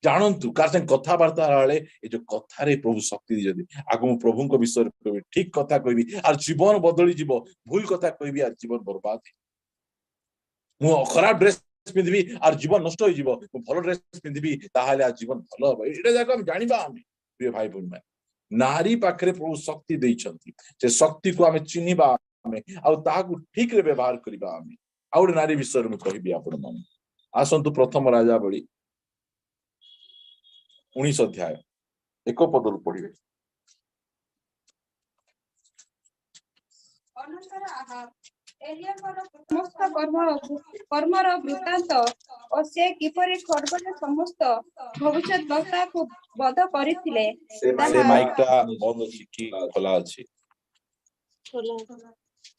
ଜାଣନ୍ତୁ, କାହା ସାଙ୍ଗେ କଥାବାର୍ତ୍ତା ହେଲା ବେଳେ ଏ ଯୋଉ କଥାରେ ପ୍ରଭୁ ଶକ୍ତି ଦେଇଛନ୍ତି। ଆଗ ମୁଁ ପ୍ରଭୁଙ୍କ ବିଷୟରେ କହିବି, ଠିକ କଥା କହିବି, ଆଉ ଜୀବନ ବଦଳିଯିବ। ଭୁଲ କଥା କହିବି, ଆଉ ଜୀବନ ବର୍ବାଦ। ମୁଁ ଖରାପ ଡ୍ରେସ ପିନ୍ଧିବି ଆଉ ଜୀବନ ନଷ୍ଟ ହେଇଯିବ, ମୁଁ ଭଲ ଡ୍ରେସ ପିନ୍ଧିବି ତାହେଲେ ଆଉ ଜୀବନ ଭଲ ହବ। ଏଇଟା ଯାକ ଆମେ ଜାଣିବା। ଆମେ ପ୍ରିୟ ଭାଇ ଭଉଣୀ ମାନେ, ନାରୀ ପାଖରେ ପ୍ରଭୁ ଶକ୍ତି ଦେଇଛନ୍ତି। ସେ ଶକ୍ତିକୁ ଆମେ ଚିହ୍ନିବା, ଆମେ ଆଉ ତାହାକୁ ଠିକରେ ବ୍ୟବହାର କରିବା। ଆମେ ଆଉ ଗୋଟେ ନାରୀ ବିଷୟରେ ମୁଁ କହିବି ଆପଣ ମାନେ। ଆସନ୍ତୁ ପ୍ରଥମ ରାଜାବଳୀ 19 ଅଧ୍ୟାୟ 1 ପଦରୁ ପଢିବେ। ଅନନ୍ତର ଆହାବ ଏଲିଆଙ୍କର ସମସ୍ତ କର୍ମର ବୃତ୍ତାନ୍ତ ଓ ସେ କିପରି ଖଡ୍ଗରେ ସମସ୍ତ ଭବିଷ୍ୟତ ବକ୍ତାକୁ ବଧ କରିଥିଲେ ସେ ମାଇକଟା ବନ୍ଦ ଅଛି କି ଖୋଲା ଅଛି?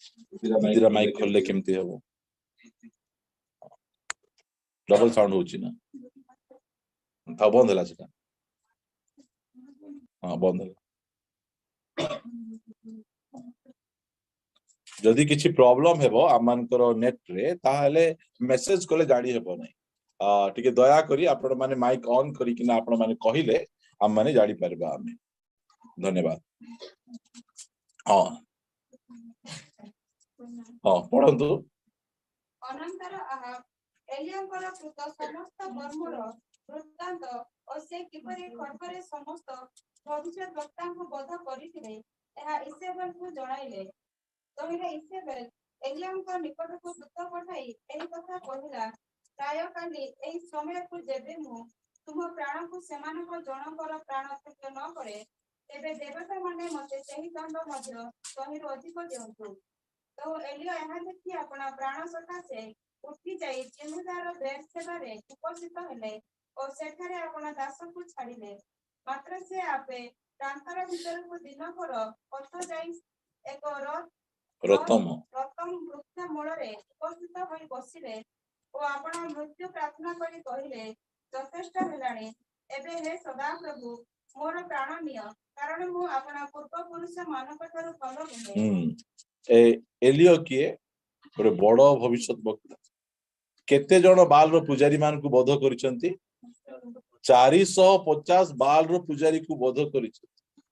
दीदीरा माइक खोलले केमती हबो डबल साउंड होची ना था बंद होला सेटा हां बंद होला जदि किछि प्रॉब्लम हेबो आमानकर नेट रे ताहले मेसेज कोले जानी हेबो नै टिके दया करी आपण माने माइक ऑन करी कि ना आपण माने कहिले हम माने जानी परबा हमें धन्यवाद हां हां पढंतु अनंतर एलियंकर कृत समस्त कर्मर वृत्तांत और से किपरि खड्गरे समस्त भविष्यत वक्तांको बोध करिथिले एहा इसेबेल को जणाइले तहिरे इसेबेल एलियंकर निकटको दूत पठाई एही कथा कहिला प्राय काली एही समय को जेबे मु तुम प्राण को सेमानक जनकर प्राण त्यक्त न करे तेबे देवता माने मते सेही दंड मध्य तहिरो अधिक दियंतु तो एलियो एहा देखि अपना प्राण सकाशे उठी जाई जेहुदार बेर सेबारे उपस्थित हेले और सेठारे अपना दास को छाड़िले मात्र से आपे प्रांतर भीतर को दिन कर पथ जाई एक रतम वृक्ष मूलरे उपस्थित होई बसिले और अपना मृत्यु प्रार्थना करी कहिले यथेष्ट हेलाणी एबे हे सदा प्रभु मोर प्राण निय कारण मु अपना पूर्व पुरुष मानक ठारू फल बुझे एलियो किए गोटे बड़ भविष्यत वक्ता केते जण बाल रो पुजारी मान को बोध करिसंती 450 बाल रो पुजारी को बोध करिसंती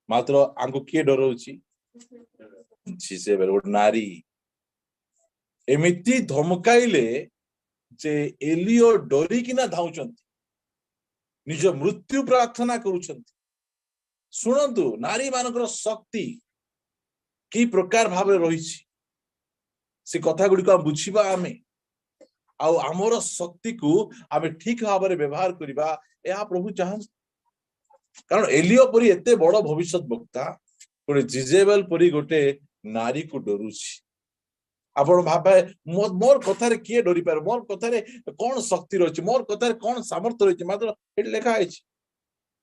मात्र आंको किए डरउची से गोटे नारी एमिति धमकाइले जे एलियो डरी किना धाउचंती निज मृत्यु प्रार्थना करूचंती सुनंतु नारी मानकर शक्ति की प्रकार भाव रही से कथा गुड़ी को बुझीबा आमे आउ आमर शक्ति को आमे ठीक भाव में व्यवहार करिबा या प्रभु चाहन कारण एलियो परी एते बड़ भविष्यत वक्ता गोटे जिजेबेल परी गोटे नारी को डरुची आपण भाबे मोर कथारे किए डरी पार मोर कथारे कौन शक्ति रही मोर कथारे कौन सामर्थ्य रही मात्र ये लिखा है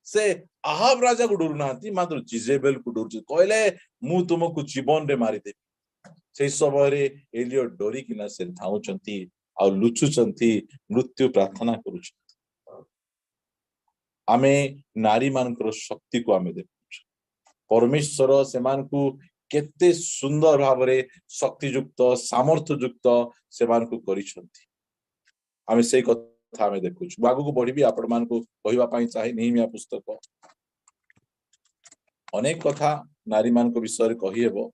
से आहाब राजा को डरू नांती मात्र जिजेबेल को डरुची कहले मु तुमको जीवन रे मारी देबी से समय रे एलियो डरी किना से धाउचंती आ लुचुचंती मृत्यु प्रार्थना करूचंती आमे नारी मानकर शक्ति को आमे देखु परमेश्वर सेमान को केते सुंदर भाव रे शक्ति युक्त सामर्थ्य युक्त सेमान को करिसंती आमे से कथा आमे देखु बागु को बढ़ी भी आपण मान को कहिबा पई चाहे नेहिमिया पुस्तक अनेक कथा नारी मान को विषय रे कहि हेबो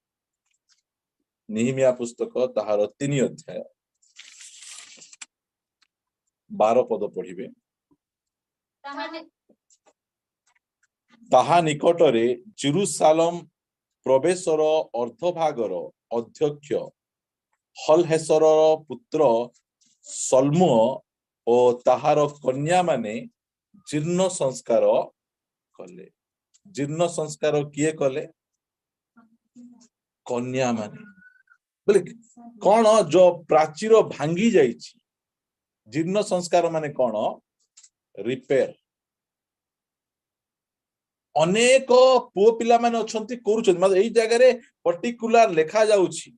नेहिमिया पुस्तक ताहार 3 अध्याय 12 पद पढ़िबे ताहा निकटरे जेरुसालेम प्रवेशर अर्धभागर अध्यक्ष हलहेसर पुत्र सल्मु और ताहार कन्या माने जीर्ण संस्कार कले जीर्ण संस्कार किए कले कन्या माने बोले कौन जो प्राचीर भांगी जाइछि जीर्ण संस्कार माने कौन रिपेयर अनेक पुओ पिला माने अछंती करूछन मतलब एई जगह रे पर्टिकुलर लेखा जाउछि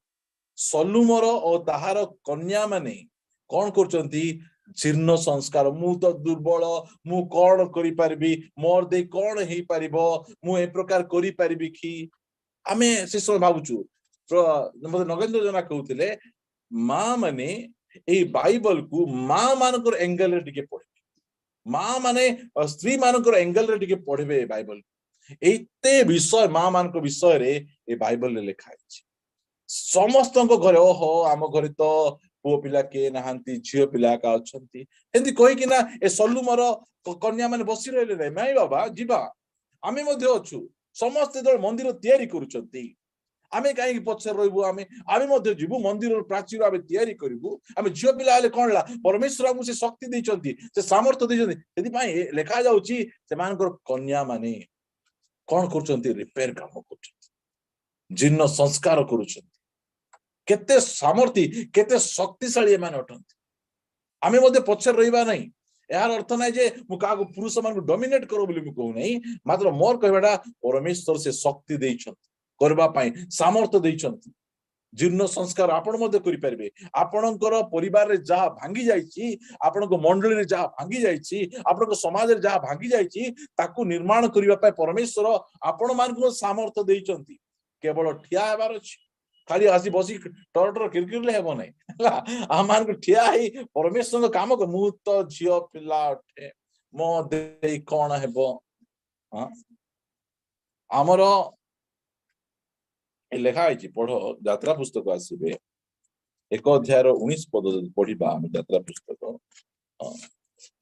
सलुमर और ताहार कन्या माने कौन करूछंती जीर्ण संस्कार मु तो दुर्बल मु कौन करि परबी मोर दे कौन हेई परिबो मु ए प्रकार करि परबी कि आमे से सब भाबुछु मतलब नगेंद्र जना कहउतिले मां माने ए बाइबल को मां मानकर एंगल रे टिके पढे मां माने स्त्री मानकर एंगल रे टिके पढबे बाइबल एते विषय मां मानकर विषय रे ए बाइबल रे लिखा है समस्त को घरे ओहो आम घरे तो पुओ पिला के नहांती झियो पिला का अछंती एंती कहि कि ना ए सल्लुमर कन्या माने बसी रहले नै माई बाबा जीवा आमे मध्ये अछु समस्त दल मंदिर तयारी करूचंती आमे काई पछे रहबु आमे मध्ये जीवु मंदिर प्राचीर आमे तयारी करिवु आमे झियो पिला आले कोनला परमेश्वर हमु से शक्ति दैचंती से सामर्थ्य दैचंती यदि पाए लेखा जाउची से मानकर कन्या माने कोन करूचंती रिपेयर काम करूचंती जीर्ण संस्कार करूचंती केते सामर्थ्य केते शक्तिशाली माने अटंती आमे मध्ये पछे रहबा नै यार अर्थ नै जे मु कागो पुरुष मान को डोमिनेट करो बोली मु कहू नै मात्र मोर कहबाडा परमेश्वर से शक्ति दैचंती करबा पाई सामर्थ्य दैचंती जीर्ण संस्कार आपण मध्य करि परिबे आपणकर परिवार रे जहा भांगी जाईची आपणक मंडली रे जहा भांगी जाईची आपणक समाज रे जहा भांगी जाईची ताकू निर्माण करिवा पय परमेश्वर आपण मानको सामर्थ देइचंती केवल ठिया हेबार अछि खाली आसी बसी टरटर किरकिरले हेबो नै आमान को ठिया ही परमेश्वर काम को मु तो झियो पिला अठे मो दे कोन हेबो हां हमरो लेखा है पढ़ो यात्रा पुस्तक आसबे 1 अध्याय 19 पद पढ़िबा हम यात्रा पुस्तक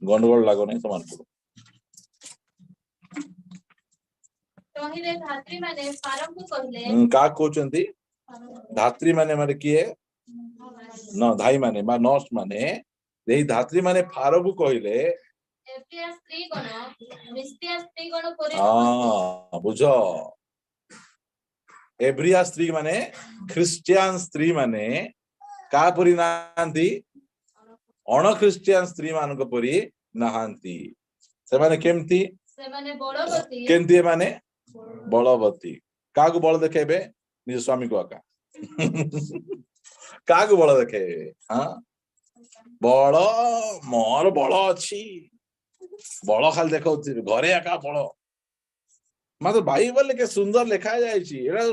गंडगोल लागो नै समान पढ़ो तहिरे धात्री माने फारम को कहले का कोचंती धात्री माने किए न धाई माने बा नर्स माने देही धात्री माने फारो को कहले एफिया स्त्री गण मिस्तिया स्त्री गण परे हां बुझो एब्रिया स्त्री माने ख्रिस्टियन स्त्री माने का परि नांती अण ख्रिस्टियन स्त्री मान को परि नांती से माने बलवती केमती माने बलवती का को बल देखेबे निज स्वामी को आका का को बल देखेबे हां बल मोर बल अछि बल खाली देखौ घरे आका बल मात्र बाइबल के सुंदर लिखा जायछि एरा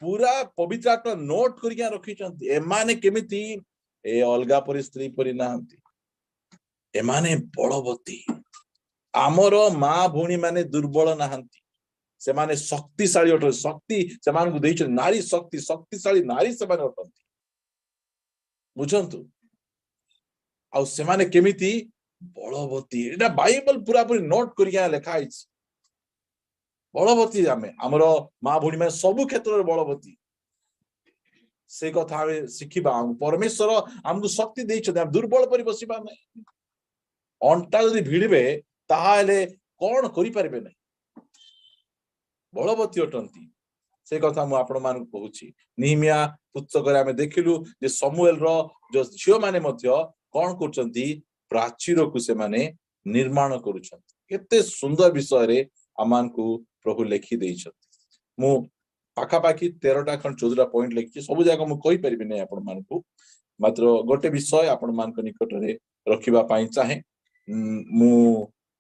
पूरा पवित्र आत्मा नोट करिया रखि चंती एमाने केमिति ए अलगा परि स्त्री परि नांती एमाने बलवती आमरो मां भूणी माने दुर्बल नाहंती से माने शक्तिशाली अट शक्ति से मान को देइछ नारी शक्ति शक्तिशाली नारी से माने अटंती बुझंतु आ से माने केमिति बलवती एटा बाइबल पूरा पूरी नोट करिया लिखा आइछ बलवती आमे हमरो मां भूणी में सब क्षेत्र रे बलवती से कथा हमें शिखिबा परमेश्वर हमको शक्ति देइछ हम दुर्बल परि बसिबा नै अंटा जदि भिड़बे ताहाले कोन करि परबे नै बलवती अटंती से कथा मु आपण मान कहूची निहमिया पुस्तक रे हमें देखिलु जे समूएल रो जो झियो माने मध्य कोन करचंती प्राचीर को से माने निर्माण करूछंती केते सुंदर विषय रे अमान को प्रभु लेखि देइछंती मु पाखा पाखी 13टा खन 14टा पॉइंट लेखि सब जगह मु कहि परिबि नै आपण मान को मात्र गोटे विषय आपण मान को निकट रे रखिबा पई चाहे मु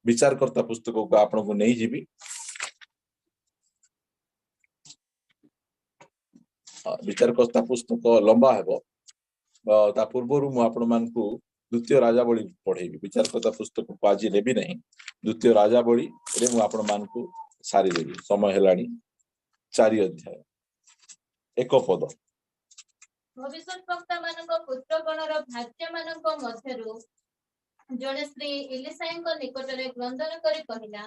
विचारकर्ता पुस्तक को आपण को नै जिबी विचारकर्ता पुस्तक लंबा हेबो ता पूर्वरु मु आपण मान को द्वितीय राजावली पढेबी विचारकर्ता पुस्तक को आज नेबी नहीं द्वितीय राजावली रे मु आपण मान को सारी देबी समय हेलानी 4 अध्याय 1 पद भविष्यवक्ता मानक पुत्र गणर भाग्य मानक मध्यरु जने स्त्री इलिसाईଙ୍କ निकटरे क्रंदन करी कहिला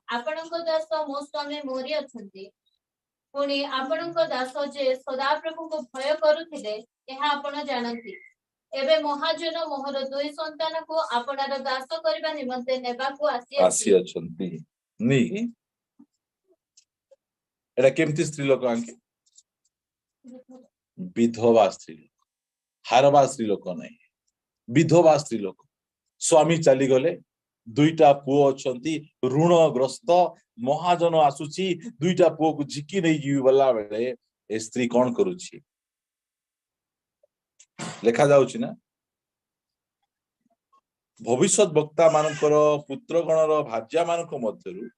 आपणक दास मो स्वामी मोरी अछंती पुणी आपणक दास जे सदा प्रभु को भय करूथिले एहा आपण जानंती एबे महाजन मोहर 2 संतान को आपणार दास करबा निमंते नेबा को आसी अछंती नी एटा केमती स्त्री लोक आंके विधवा स्त्री हारवा स्त्री लोक नहीं विधवा स्त्री लोक स्वामी चली गले 2टा पुओ अछंती ऋणग्रस्त महाजन आसुची 2टा पुओ को झिकी नै जीव बला बेले ए स्त्री कोन करूची लेखा जाउची ना भविष्यत वक्ता मानकर पुत्र गणर भाज्या मानक मध्यरु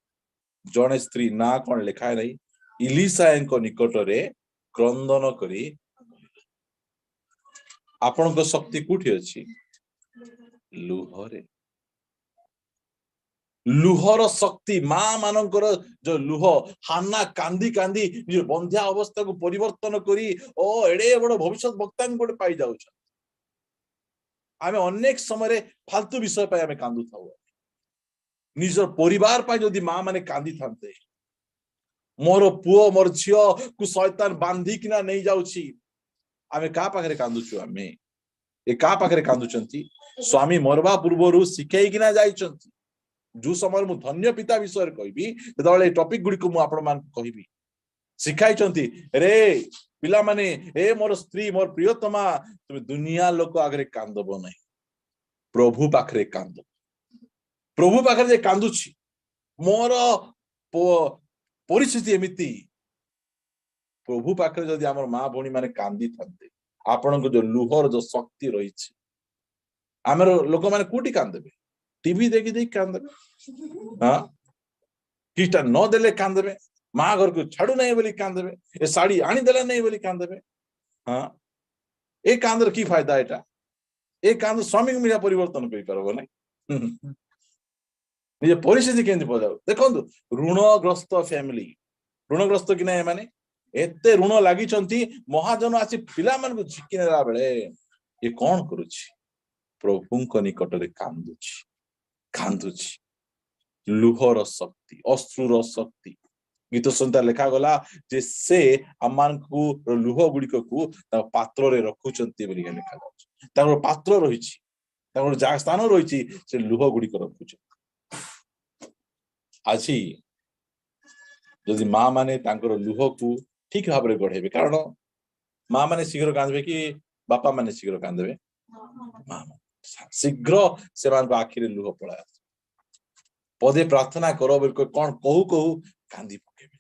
जने स्त्री ना कोन लेखा नै इलिसायଙ୍କ निकटरे क्रंदन करी आपन को शक्ति कुठी अछि लुहरे लुहर शक्ति मां मानकर जो लुह हाना कांदी कांदी जो बंध्या अवस्था को परिवर्तन करी ओ एडे बड़ भविष्यत वक्ता को पाई जाउ छ आमे अनेक समय रे फालतू विषय पे आमे कांदु थाउ निजर परिवार पा जदी मां माने कांदी थांते मोर पुओ मोर झियो को शैतान बांधी किना नै जाउची आमे का पाखरे कांदु छु आमे ए का पाखरे कांदु चंती स्वामी मरवा पूर्वरु सिखै किना जाई चंती जो समय मु धन्य पिता विषय कहबी तदले टॉपिक गुडी को मु आपण मान कहबी सिखाई चंती रे पिला माने ए मोर स्त्री मोर प्रियतमा तुम दुनिया लोक आगरे कांदबो नै प्रभु पाखरे कांदो प्रभु पाखरे जे कांदुची मोर परिस्थिति एमिति प्रभु पाखरे जदी हमर मां भोणी माने कांदी थांते ଆପଣଙ୍କ ଯୋଉ ଲୁହର ଯୋଉ ଶକ୍ତି ରହିଛି ଆମର ଲୋକମାନେ କୋଉଠି କାନ୍ଦେବେ टीवी देखी देखी कांदेबे हाँ किटा न देले कांदेबे माँ घर को छाड़ू नहीं बोली कांदेबे ए साड़ी आनी देले नहीं बोली कांदेबे हाँ ए कांदर की फायदा एटा ए कांद स्वामी मिला परिवर्तन करि परबो नै निजे परिस्थिति केंति पजाउ देखंतु ऋणग्रस्त फैमिली ऋणग्रस्त कि नै माने एते ऋण लागि चंती महाजन आसी पिला मन को झिकी नेला बेले ये कोन करूची प्रभुंक निकटरे कांदुची लुहर शक्ति अश्रुर शक्ति गीत संता लेखा गला जे से अमान को लुह गुड़िक को पात्र रे रखुचंती बोली लेखा जाउछ तार पात्र रहिछि तार जा स्थान रहिछि से लुह गुड़िक रखुछ आछि जदि माँ माने तांकर लुह को ठीक भाव रे गढेबे कारण माँ माने शीघ्र कांदबे कि बापा माने शीघ्र कांदबे माँ शीघ्र से आखिरे लुह पड़ा पदे प्रार्थना करो बिल्कुल कौन कहू कहू कांदी पकेबे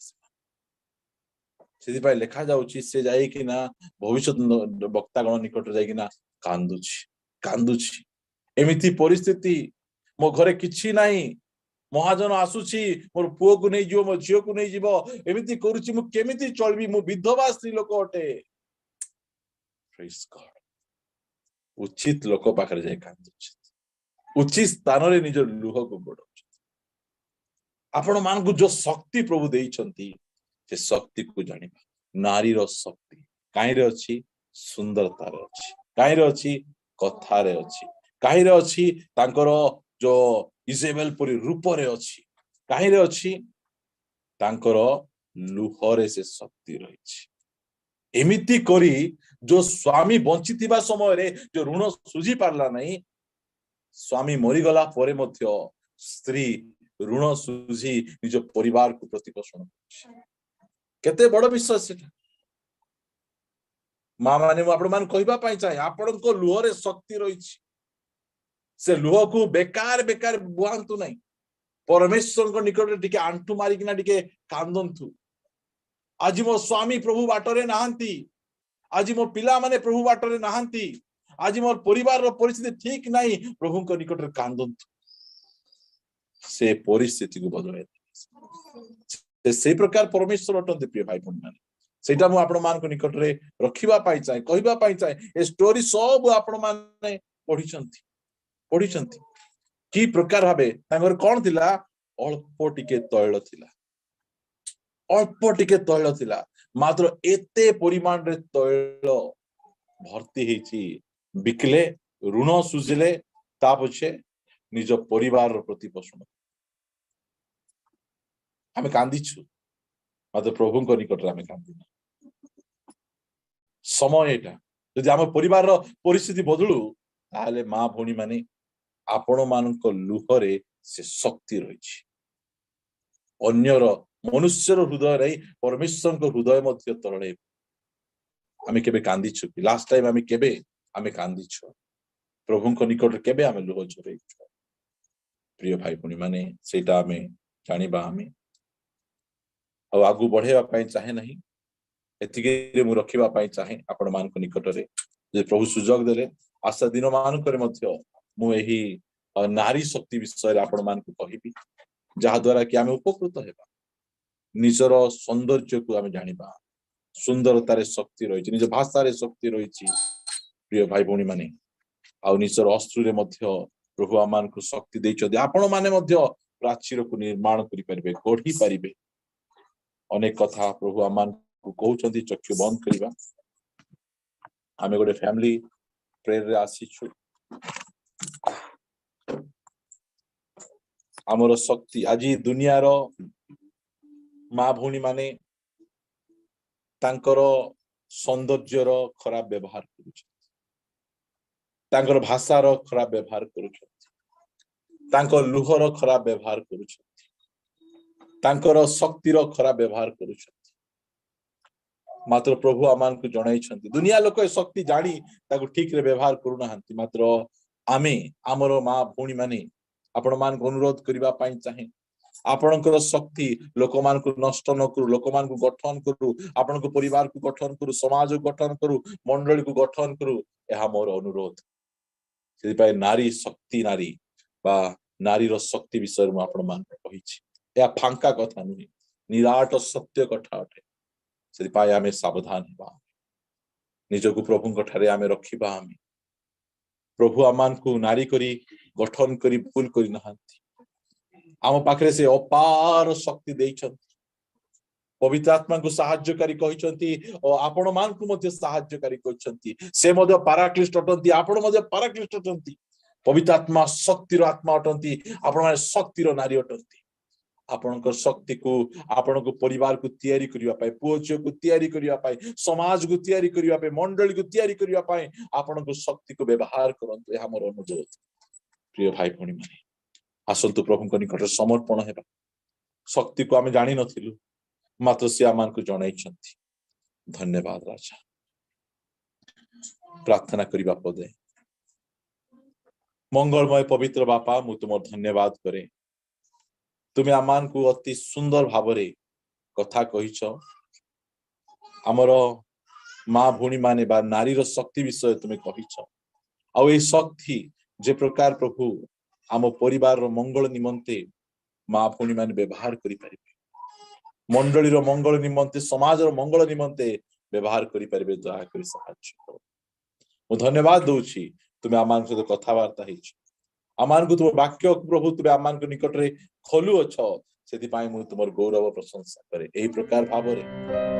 से लेखा जाउची से जाई कि ना भविष्य वक्तागण निकट जाई कि ना कांदुची एमिति परिस्थिति मो घरे किछि नाही महाजन आसुची मोर पुओ को नहीं जीवो मो झियो को नहीं जीवो एमिति करूची मु केमिति चलबी मु विधवा स्त्री लोक अटे प्रेज गॉड उचित लोक पाखरे जाई कांदुची उचित स्थान रे निज लुह को बडो आपण मान को जो शक्ति प्रभु देइछंती से शक्ति को जानिबा नारी रो शक्ति काई रे अछि सुंदरता रे अछि काई रे अछि कथा रे अछि काई रे अछि तांकर जो इजेबेल परि रूप रे अछि काई रे अछि तांकर लुह रे से शक्ति रहिछि एमिति करी जो स्वामी बंचितिबा समय रे जो ऋण सुझी पारला नहीं स्वामी मरी गला परे मध्य स्त्री ऋण सुझी निज परिवार को प्रतिपोषण केते बड़ विश्वास सेटा माँ माने आपण मान कहबा पाई चाहे आपण को लुह रे शक्ति रहिछि से लुह को बेकार बेकार बुआंतु नहीं परमेश्वर को निकट टिके आंटू मारी किना टिके कांदंतु आज मो स्वामी प्रभु बाटरे नाहंती आज मो पिला माने प्रभु बाटरे नाहंती आज मोर परिवार रो परिस्थिति ठीक नहीं प्रभु को निकट रे कांदंतु से परिस्थिति को बदले से प्रकार परमेश्वर अटंती प्रिय भाई बहन माने सेटा मु आपण मान को निकट रे रखिबा पाई चाहे कहबा पाई चाहे ए स्टोरी सब आपण माने पढिचंती की प्रकार भाबे तांगर कोन थिला अल्प टिके तैल थिला मात्र एते परिमाण रे तैल भर्ती हेची बिकले ऋण सुझिले ता पछे निज परिवार रो प्रतिपोषण आमे कांदीछु मात्र प्रभु को निकट रे आमे कांदी समय एटा यदि आम परिवार रो परिस्थिति बदलू ताले माँ भौणी माने आपण मानक लुहरे से शक्ति रही अन्यर मनुष्यर हृदय रे परमेश्वर को हृदय मध्य तळे आमे केबे कांदीछु लास्ट टाइम आमे केबे आमे कांदीछु प्रभु को निकट केबे आमे लुह झरे प्रिय भाई भौणी माने सेटा आमे जानिबा आमे आगु बढ़ेवा पाई चाहे नहीं एतिके मु रखिबा पाई चाहे आपण मान को निकट रे जे प्रभु सुजोग देले आशा दिन मान करे मध्य मु एही नारी शक्ति विषय आपण मान को कहिबी जहा द्वारा कि आमे उपकृत हेबा निजर सौंदर्य को आमे जानिबा सुंदरता रे शक्ति रहिछि निज भाषा रे शक्ति रहिछि प्रिय भाई भौणी माने आ निजर अश्रु रे मध्य प्रभु आमान को शक्ति दैछथि आपण माने मध्य प्राचीर को निर्माण करि परिबे गढ़ी परिबे अनेक कथा प्रभु आमान को कहउछथि चक्षु बंद करिबा आमे गोटे फैमिली प्रेयर रे आसीछु हमर शक्ति आज दुनिया रो माँ भौणी माने तांकर सौंदर्य रो खराब व्यवहार करूछ तांकर भाषा रो खराब व्यवहार करूछ तांकर लुह रो खराब व्यवहार करूछ तांकर शक्ति रो खराब व्यवहार करूछ मात्र प्रभु आमान को जणाई छंती दुनिया लोक शक्ति जानी ताको ठीक रे व्यवहार करू नाहंती मात्र आमे हमरो माँ भौणी माने आपण मान को अनुरोध करिबा पाई चाहे आपणकर शक्ति लोक मान नष्ट न करू लोक मान गठन करू आपण परिवार को गठन करू समाज को गठन करू मंडली को गठन करू यह मोर अनुरोध से नारी शक्ति नारी बा नारीर शक्ति विषय में आपण मान कही फांका कथा नुहे निराट सत्य कथा अटे से आम सावधान होगा निज को प्रभु ठारे आम रखा आम प्रभु आमान को नारी करी गठन करी भूल करी नहांती आम पाखरे से अपार शक्ति देइछंती पवित्र आत्मा को साहाय्यकारी कहिसंती और आपण मान को मध्य साहाय्यकारी कहिसंती से मध्य पराक्लिष्ट अटंती आपण मध्य पराक्लिष्ट अटंती पवित्र आत्मा शक्तिर आत्मा अटंती आपण माने शक्तिर नारी अटंती आपणकर शक्ति को आपण को परिवार को तैयारी करिवा पाए पुओ झियो को तैयारी करिवा पाए समाज को तैयारी करिवा पाए मंडली को तैयारी करिवा पाए आपण को शक्ति को व्यवहार करंतु यह हमर अनुरोध प्रिय भाई भणी माने आसंतु प्रभु निकट समर्पण हेबा शक्ति को आम जानी नथिलु मात्र से आमान को जणाइछंती धन्यवाद राजा प्रार्थना करिबा पदे मंगलमय पवित्र बापा मु तुम धन्यवाद करे तुम्हें आमान को अति सुंदर भावरे कथा कहिछ आमर माँ भूणी माने बा नारीर शक्ति विषय तुम्हें कहिछ आ ए शक्ति जे प्रकार प्रभु आम परिवार मंगल निमंते माँ भूणी माने व्यवहार करि परिबे मंडलीर मंगल निमंते समाजर मंगल निमंते व्यवहार करि परिबे दया करि सहाय्य करो मु धन्यवाद दूची तुम्हें आमान सहित कथबार्ता हेछ आमान को तुम वाक्य प्रभु तुम्हें आमान को निकट रे खोलु अछ सेति पाई मु तुमर गौरव प्रशंसा करे एही प्रकार भाव रे